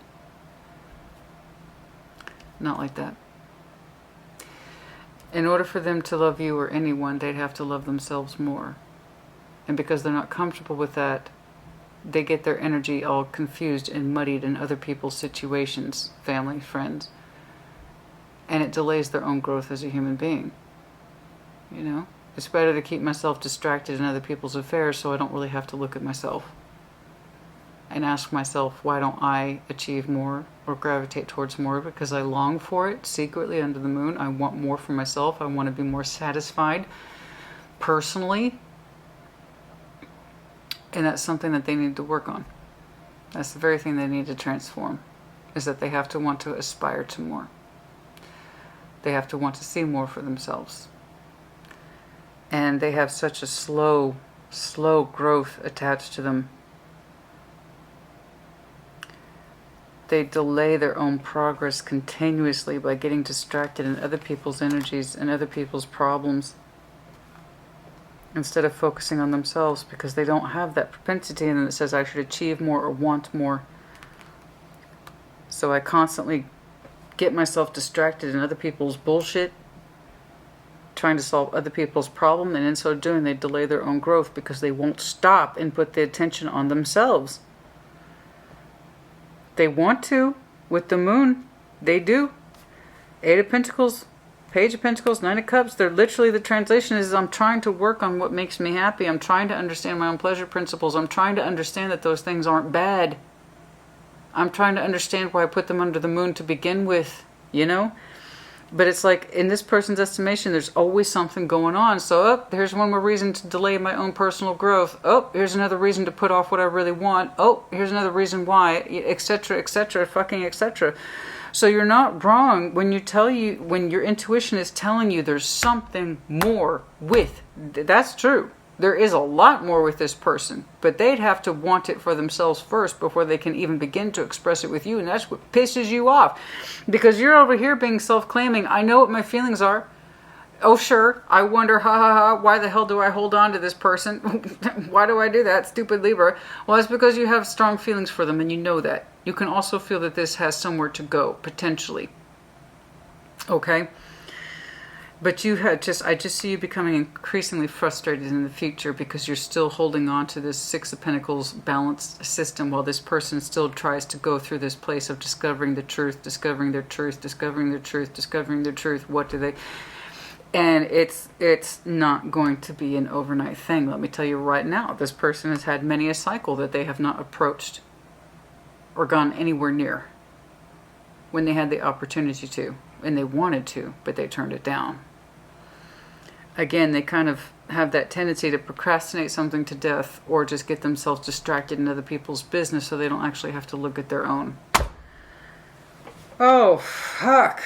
Not like that. In order for them to love you or anyone, they'd have to love themselves more. And because they're not comfortable with that, they get their energy all confused and muddied in other people's situations, family, friends. And it delays their own growth as a human being. You know? It's better to keep myself distracted in other people's affairs so I don't really have to look at myself. And ask myself, why don't I achieve more or gravitate towards more? Because I long for it secretly under the moon. I want more for myself. I want to be more satisfied personally. And that's something that they need to work on. That's the very thing they need to transform, is that they have to want to aspire to more. They have to want to see more for themselves. And they have such a slow growth attached to them. They delay their own progress continuously by getting distracted in other people's energies and other people's problems, instead of focusing on themselves, because they don't have that propensity in them that says I should achieve more or want more. So I constantly get myself distracted in other people's bullshit, trying to solve other people's problem, and in so doing they delay their own growth because they won't stop and put the attention on themselves. They want to, with the moon, they do. 8 of Pentacles, Page of Pentacles, 9 of Cups, they're literally, the translation is, I'm trying to work on what makes me happy. I'm trying to understand my own pleasure principles. I'm trying to understand that those things aren't bad. I'm trying to understand why I put them under the moon to begin with, you know? But it's like, in this person's estimation, there's always something going on. So, oh, here's one more reason to delay my own personal growth. Oh, here's another reason to put off what I really want. Oh, here's another reason why, etc., fucking etc. So you're not wrong when when your intuition is telling you there's something more with. That's true. There is a lot more with this person, but they'd have to want it for themselves first before they can even begin to express it with you. And that's what pisses you off, because you're over here being self-claiming. I know what my feelings are. Oh, sure. I wonder, why the hell do I hold on to this person? Why do I do that? Stupid Libra. Well, it's because you have strong feelings for them, and you know that. You can also feel that this has somewhere to go, potentially. Okay? But I just see you becoming increasingly frustrated in the future because you're still holding on to this 6 of Pentacles balanced system while this person still tries to go through this place of discovering the truth, discovering their truth, discovering their truth, discovering their truth. What do they... And it's not going to be an overnight thing. Let me tell you right now, this person has had many a cycle that they have not approached or gone anywhere near when they had the opportunity to, and they wanted to, but they turned it down. Again, they kind of have that tendency to procrastinate something to death or just get themselves distracted in other people's business so they don't actually have to look at their own. Oh, fuck.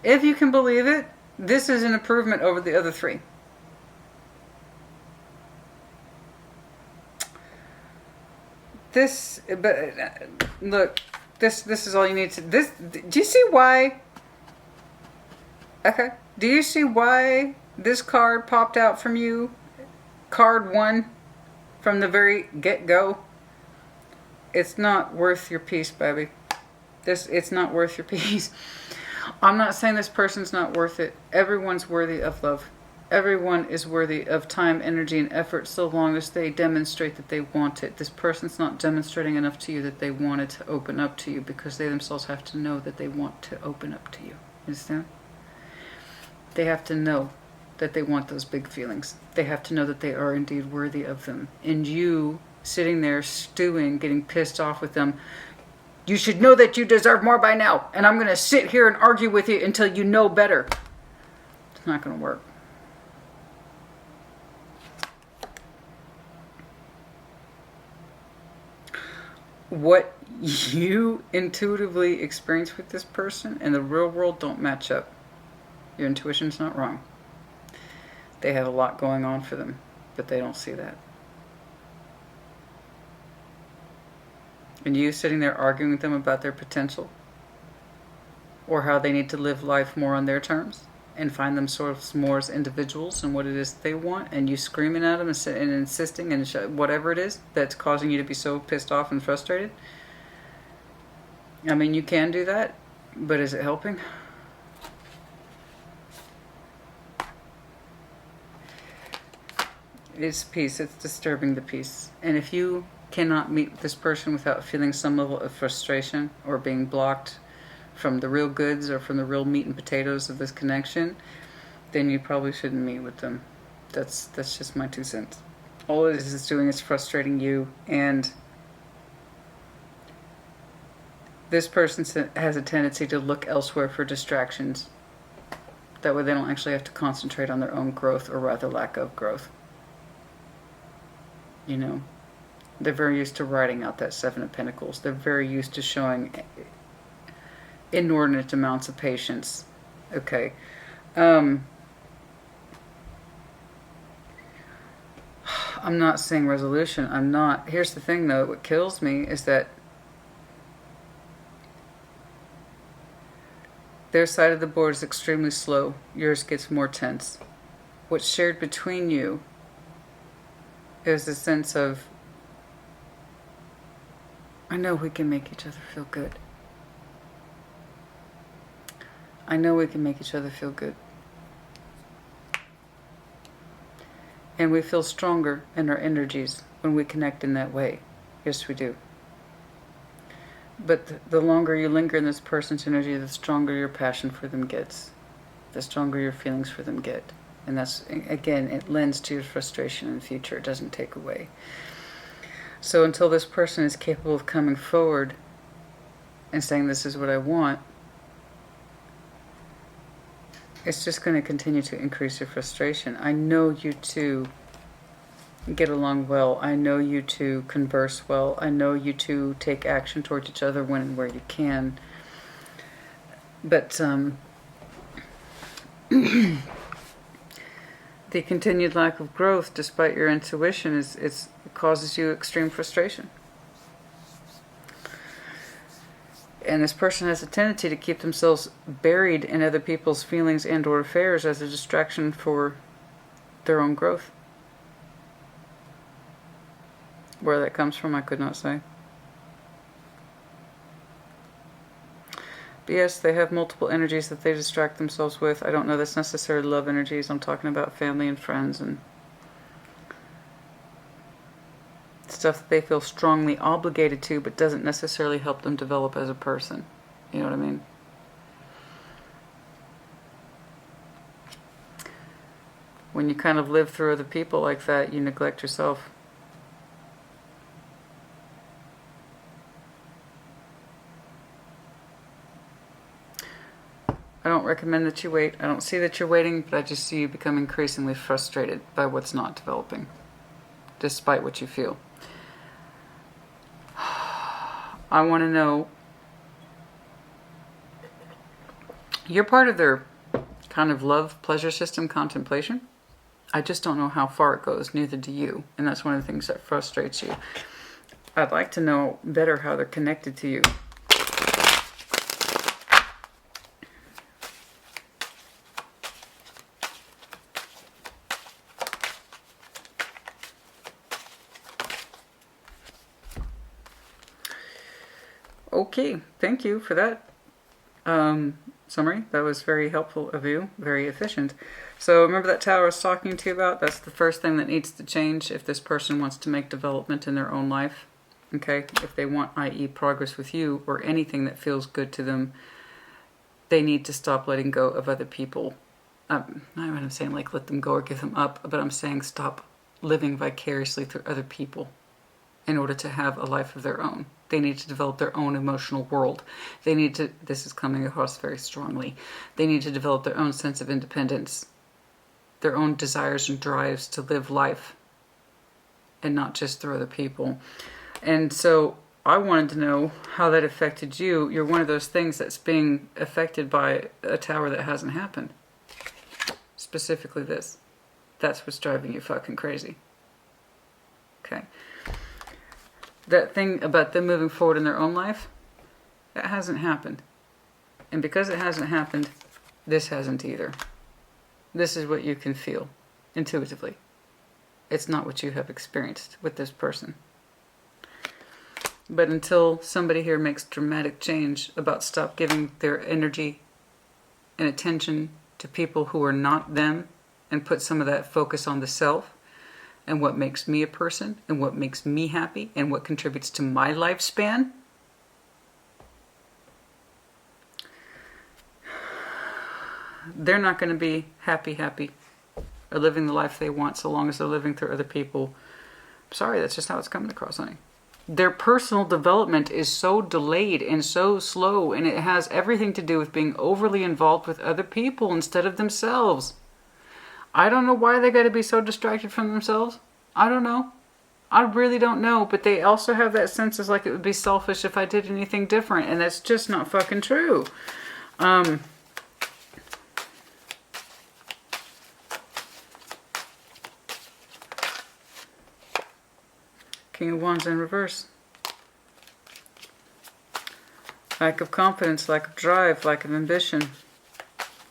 If you can believe it, this is an improvement over the other 3. Look, this is all you need to... Do you see why? Okay. Do you see why this card popped out from you? Card 1 from the very get-go. It's not worth your peace, baby. It's not worth your peace. I'm not saying this person's not worth it. Everyone's worthy of love. Everyone is worthy of time, energy, and effort so long as they demonstrate that they want it. This person's not demonstrating enough to you that they wanted to open up to you, because they themselves have to know that they want to open up to you. Understand? They have to know that they want those big feelings. They have to know that they are indeed worthy of them. And you sitting there stewing, getting pissed off with them. You should know that you deserve more by now, and I'm going to sit here and argue with you until you know better. It's not going to work. What you intuitively experience with this person and the real world don't match up. Your intuition's not wrong. They have a lot going on for them, but they don't see that. And you sitting there arguing with them about their potential or how they need to live life more on their terms and find themselves more as individuals and what it is they want, and you screaming at them and insisting and whatever it is that's causing you to be so pissed off and frustrated. I mean, you can do that, but is it helping? It's peace. It's disturbing the peace. And if you cannot meet with this person without feeling some level of frustration or being blocked from the real goods or from the real meat and potatoes of this connection, then you probably shouldn't meet with them. That's just my 2 cents. All it is doing is frustrating you, and this person has a tendency to look elsewhere for distractions. That way they don't actually have to concentrate on their own growth, or rather lack of growth. You know, they're very used to writing out that 7 of Pentacles. They're very used to showing inordinate amounts of patience. Okay. I'm not saying resolution. I'm not. Here's the thing, though. What kills me is that their side of the board is extremely slow. Yours gets more tense. What's shared between you is a sense of, I know we can make each other feel good. I know we can make each other feel good. And we feel stronger in our energies when we connect in that way. Yes, we do. But the longer you linger in this person's energy, the stronger your passion for them gets. The stronger your feelings for them get. And that's, again, it lends to your frustration in the future. It doesn't take away. So until this person is capable of coming forward and saying, this is what I want, it's just going to continue to increase your frustration. I know you two get along well. I know you two converse well. I know you two take action towards each other when and where you can. But the continued lack of growth, despite your intuition, it causes you extreme frustration. And this person has a tendency to keep themselves buried in other people's feelings and or affairs as a distraction for their own growth. Where that comes from, I could not say. But yes, they have multiple energies that they distract themselves with. I don't know that's necessarily love energies. I'm talking about family and friends and stuff that they feel strongly obligated to, but doesn't necessarily help them develop as a person. You know what I mean? When you kind of live through other people like that, you neglect yourself. I don't recommend that you wait. I don't see that you're waiting, but I just see you become increasingly frustrated by what's not developing, despite what you feel. I want to know, you're part of their kind of love pleasure system contemplation. I just don't know how far it goes, neither do you. And that's one of the things that frustrates you. I'd like to know better how they're connected to you. Okay, thank you for that summary. That was very helpful of you, very efficient. So remember that tower I was talking to you about? That's the first thing that needs to change if this person wants to make development in their own life. Okay, if they want, i.e. progress with you or anything that feels good to them, they need to stop letting go of other people. Not what I'm saying like let them go or give them up, but I'm saying stop living vicariously through other people. in order to have a life of their own. They need to develop their own emotional world. They need to, this is coming across very strongly, they need to develop their own sense of independence, their own desires and drives to live life and not just through other people. And so I wanted to know how that affected you. You're one of those things that's being affected by a tower that hasn't happened. Specifically this. That's what's driving you fucking crazy. Okay. That thing about them moving forward in their own life, that hasn't happened. And because it hasn't happened, this hasn't either. This is what you can feel intuitively. It's not what you have experienced with this person. But until somebody here makes dramatic change about stop giving their energy and attention to people who are not them and put some of that focus on the self, and what makes me a person, and what makes me happy, and what contributes to my lifespan, they're not going to be happy, or living the life they want so long as they're living through other people. I'm sorry, that's just how it's coming across, honey. Their personal development is so delayed and so slow, and it has everything to do with being overly involved with other people instead of themselves. I don't know why they got to be so distracted from themselves. I don't know. I really don't know. But they also have that sense as like it would be selfish if I did anything different. And that's just not fucking true. King of Wands in reverse. Lack of confidence, lack of drive, lack of ambition.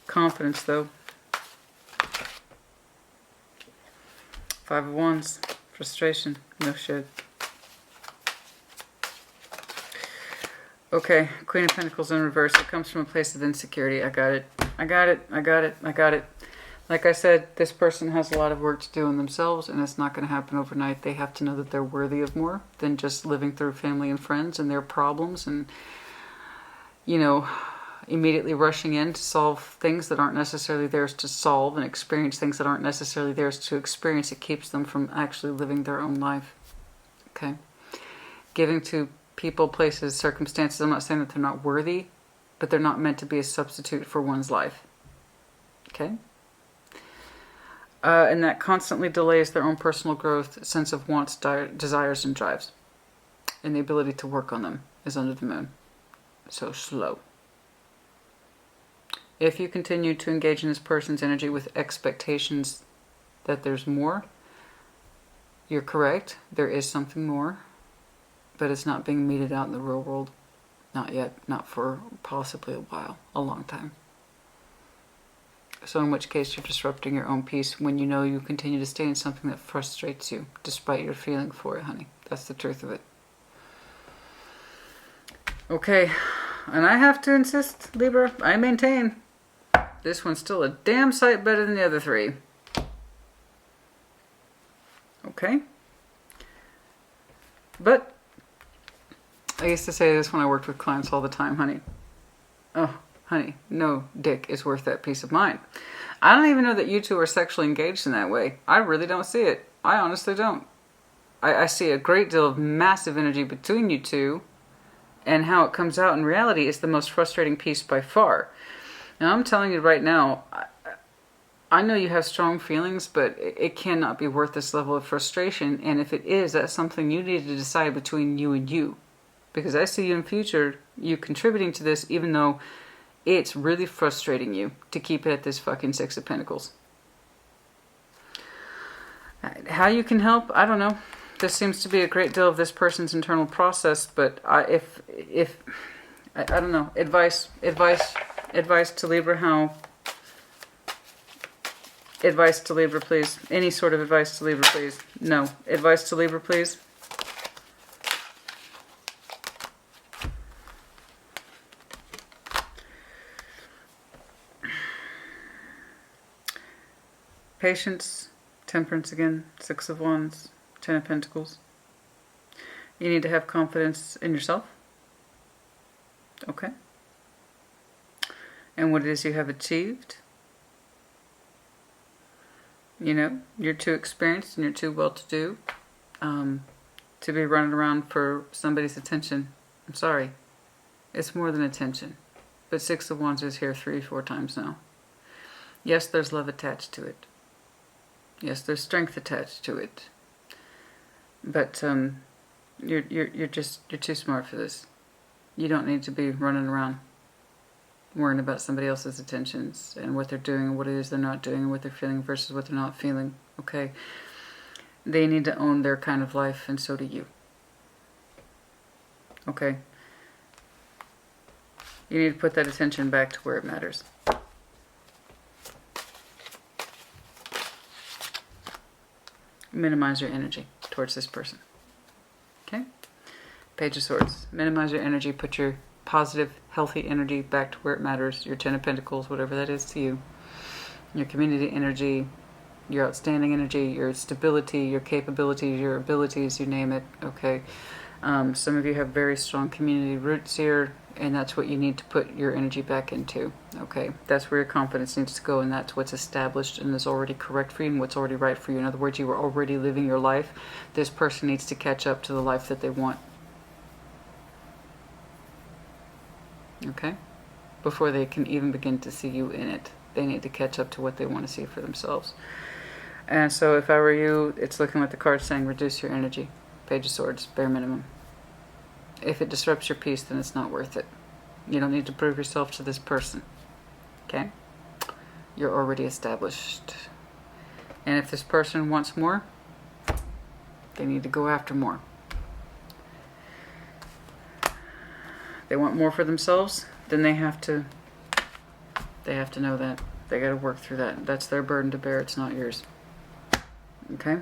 Confidence though. Five of Wands, frustration, no shit. Okay, Queen of Pentacles in reverse. It comes from a place of insecurity. I got it. I got it. I got it. I got it. Like I said, this person has a lot of work to do in themselves, and it's not going to happen overnight. They have to know that they're worthy of more than just living through family and friends and their problems and, you know, immediately rushing in to solve things that aren't necessarily theirs to solve and experience things that aren't necessarily theirs to experience. It keeps them from actually living their own life. Okay? Giving to people, places, circumstances. I'm not saying that they're not worthy, but they're not meant to be a substitute for one's life. Okay? And that constantly delays their own personal growth, sense of wants, desires, and drives. And the ability to work on them is under the moon. So slow. If you continue to engage in this person's energy with expectations that there's more, you're correct. There is something more, but it's not being meted out in the real world. Not yet. Not for possibly a while. A long time. So in which case you're disrupting your own peace when you know you continue to stay in something that frustrates you, despite your feeling for it, honey. That's the truth of it. Okay. And I have to insist, Libra, I maintain, this one's still a damn sight better than the other three. Okay? But I used to say this when I worked with clients all the time, honey. Oh, honey, no dick is worth that peace of mind. I don't even know that you two are sexually engaged in that way. I really don't see it. I honestly don't. I see a great deal of massive energy between you two, and how it comes out in reality is the most frustrating piece by far. Now, I'm telling you right now, I know you have strong feelings, but it cannot be worth this level of frustration. And if it is, that's something you need to decide between you and you. Because I see you in future, you contributing to this, even though it's really frustrating you to keep it at this fucking Six of Pentacles. How you can help, I don't know. This seems to be a great deal of this person's internal process, but I don't know. Advice to Libra, how? Advice to Libra, please. Any sort of advice to Libra, please. No. Advice to Libra, please. Patience, temperance again, Six of Wands, Ten of Pentacles. You need to have confidence in yourself. Okay. And what it is you have achieved. You know, you're too experienced and you're too well-to-do to be running around for somebody's attention. I'm sorry. It's more than attention. But Six of Wands is here 3-4 times now. Yes, there's love attached to it. Yes, there's strength attached to it. But you're too smart for this. You don't need to be running around worrying about somebody else's attentions and what they're doing and what it is they're not doing and what they're feeling versus what they're not feeling. Okay? They need to own their kind of life, and so do you. Okay? You need to put that attention back to where it matters. Minimize your energy towards this person. Okay? Page of Swords. Minimize your energy. Put your positive, healthy energy back to where it matters. Your Ten of Pentacles, whatever that is to you. Your community energy, your outstanding energy, your stability, your capabilities, your abilities, you name it. Okay? Some of you have very strong community roots here, and that's what you need to put your energy back into. Okay? That's where your confidence needs to go, and that's what's established and is already correct for you and what's already right for you. In other words, you were already living your life. This person needs to catch up to the life that they want. Okay? Before they can even begin to see you in it. They need to catch up to what they want to see for themselves. And so if I were you, it's looking like the card's saying reduce your energy. Page of Swords, bare minimum. If it disrupts your peace, then it's not worth it. You don't need to prove yourself to this person. Okay? You're already established. And if this person wants more, they need to go after more. They want more for themselves, then they have to know that. They got to work through that. That's their burden to bear. It's not yours. Okay?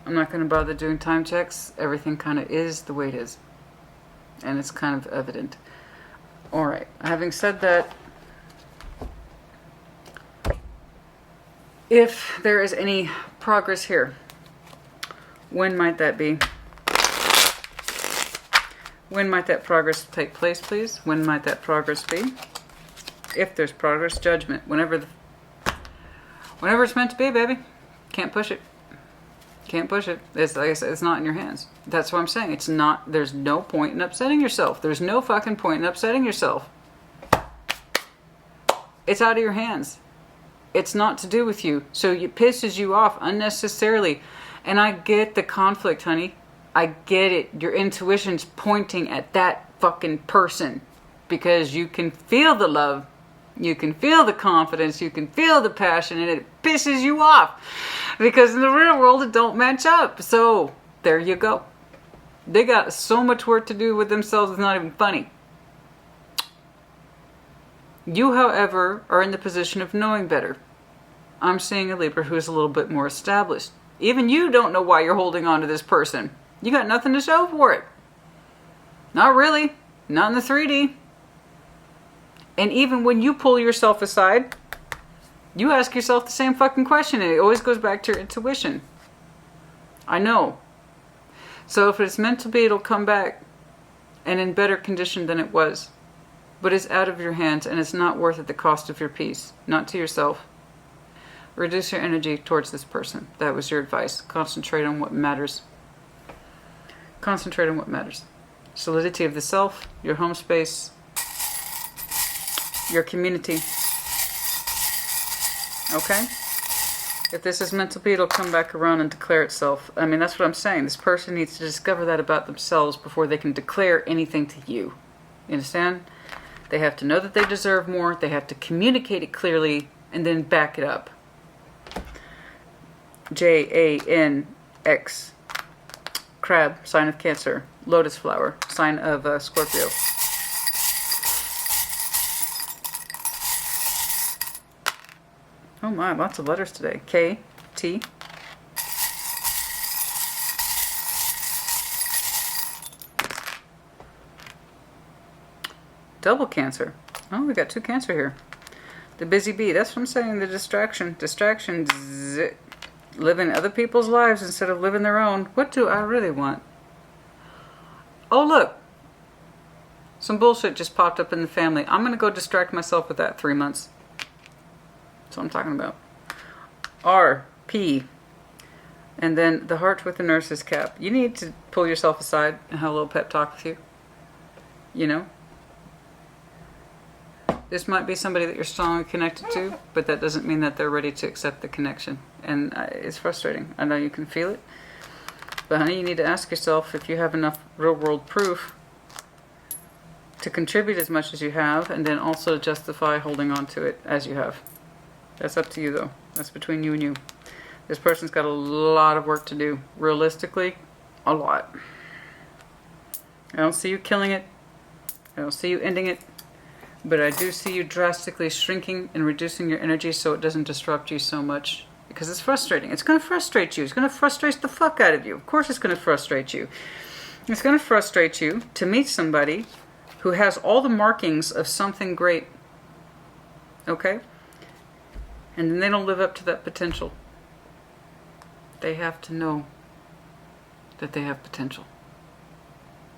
I'm not going to bother doing time checks. Everything kind of is the way it is. And it's kind of evident. Alright. Having said that, if there is any progress here, when might that be? When might that progress take place, please? When might that progress be? If there's progress, judgment. Whenever it's meant to be, baby. Can't push it. Can't push it. It's like I said, it's not in your hands. That's what I'm saying. It's not. There's no point in upsetting yourself. There's no fucking point in upsetting yourself. It's out of your hands. It's not to do with you. So it pisses you off unnecessarily. And I get the conflict, honey. I get it. Your intuition's pointing at that fucking person. Because you can feel the love. You can feel the confidence. You can feel the passion. And it pisses you off. Because in the real world, it don't match up. So, there you go. They got so much work to do with themselves, it's not even funny. You, however, are in the position of knowing better. I'm seeing a Libra who's a little bit more established. Even you don't know why you're holding on to this person. You got nothing to show for it. Not really. Not in the 3D. And even when you pull yourself aside, you ask yourself the same fucking question, and it always goes back to your intuition. I know. So if it's meant to be, it'll come back and in better condition than it was. But it's out of your hands, and it's not worth at the cost of your peace. Not to yourself. Reduce your energy towards this person. That was your advice. Concentrate on what matters. Concentrate on what matters. Solidity of the self, your home space, your community. Okay? If this is meant to be, it'll come back around and declare itself. I mean, that's what I'm saying. This person needs to discover that about themselves before they can declare anything to you. You understand? They have to know that they deserve more. They have to communicate it clearly and then back it up. J-A-N-X. Crab, sign of Cancer. Lotus flower, sign of Scorpio. Oh my, lots of letters today. K, T. Double Cancer. Oh, we got 2 Cancer here. The busy bee. That's what I'm saying. The distraction. Distractions. Living other people's lives instead of living their own. What do I really want? Oh, look. Some bullshit just popped up in the family. I'm going to go distract myself with that 3 months. That's what I'm talking about. R, P, And then the heart with the nurse's cap. You need to pull yourself aside and have a little pep talk with you. You know? This might be somebody that you're strongly connected to, but that doesn't mean that they're ready to accept the connection. And it's frustrating. I know you can feel it. But honey, you need to ask yourself if you have enough real-world proof to contribute as much as you have, and then also justify holding on to it as you have. That's up to you, though. That's between you and you. This person's got a lot of work to do. Realistically, a lot. I don't see you killing it. I don't see you ending it. But I do see you drastically shrinking and reducing your energy so it doesn't disrupt you so much. Because it's frustrating. It's going to frustrate you. It's going to frustrate the fuck out of you. Of course it's going to frustrate you. It's going to frustrate you to meet somebody who has all the markings of something great. Okay? And then they don't live up to that potential. They have to know that they have potential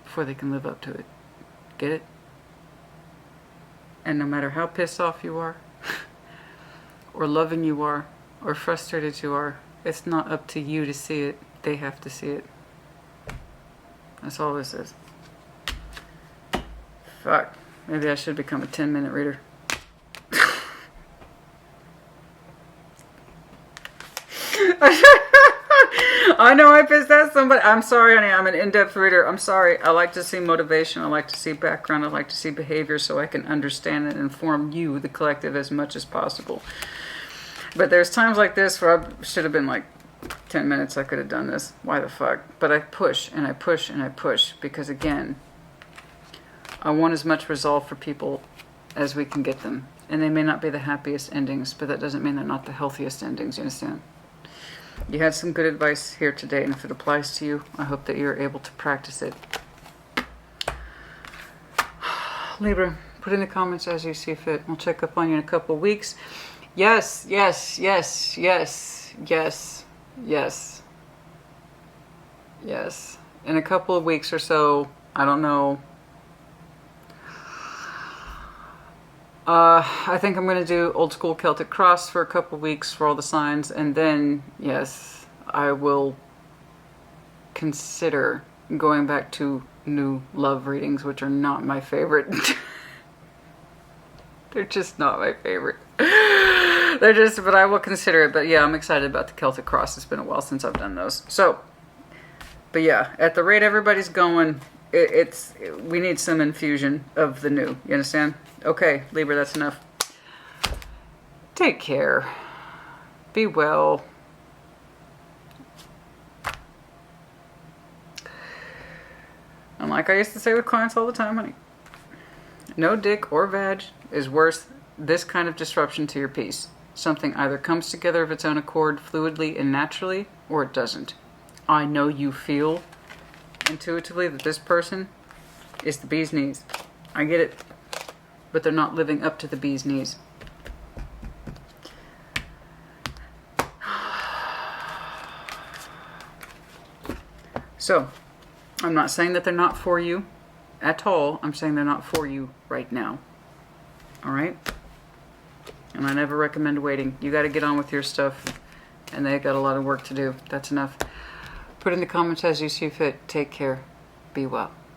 before they can live up to it. Get it? And no matter how pissed off you are, or loving you are, or frustrated you are, it's not up to you to see it. They have to see it. That's all this is. Fuck. Maybe I should become a 10-minute reader. I know I pissed at somebody. I'm sorry, honey. I'm an in-depth reader. I'm sorry. I like to see motivation. I like to see background. I like to see behavior so I can understand and inform you, the collective, as much as possible. But there's times like this where I should have been like 10 minutes. I could have done this. Why the fuck? But I push and I push and I push because, again, I want as much resolve for people as we can get them. And they may not be the happiest endings, but that doesn't mean they're not the healthiest endings. You understand? You had some good advice here today, and if it applies to you, I hope that you're able to practice it. Libra, put in the comments as you see fit. We'll check up on you in a couple of weeks. Yes, yes, yes, yes, yes, yes, yes. In a couple of weeks or so, I don't know. I think I'm going to do Old School Celtic Cross for a couple of weeks for all the signs, and then, yes, I will consider going back to new love readings, which are not my favorite. They're just not my favorite. They're just, but I will consider it. But yeah, I'm excited about the Celtic Cross. It's been a while since I've done those. So, but yeah, at the rate everybody's going, we need some infusion of the new. You understand? Okay, Libra, that's enough. Take care. Be well. And like I used to say with clients all the time, honey, no dick or vag is worth this kind of disruption to your peace. Something either comes together of its own accord fluidly and naturally, or it doesn't. I know you feel intuitively that this person is the bee's knees. I get it. But they're not living up to the bee's knees. So, I'm not saying that they're not for you at all. I'm saying they're not for you right now. Alright? And I never recommend waiting. You got to get on with your stuff. And they got a lot of work to do. That's enough. Put in the comments as you see fit. Take care. Be well.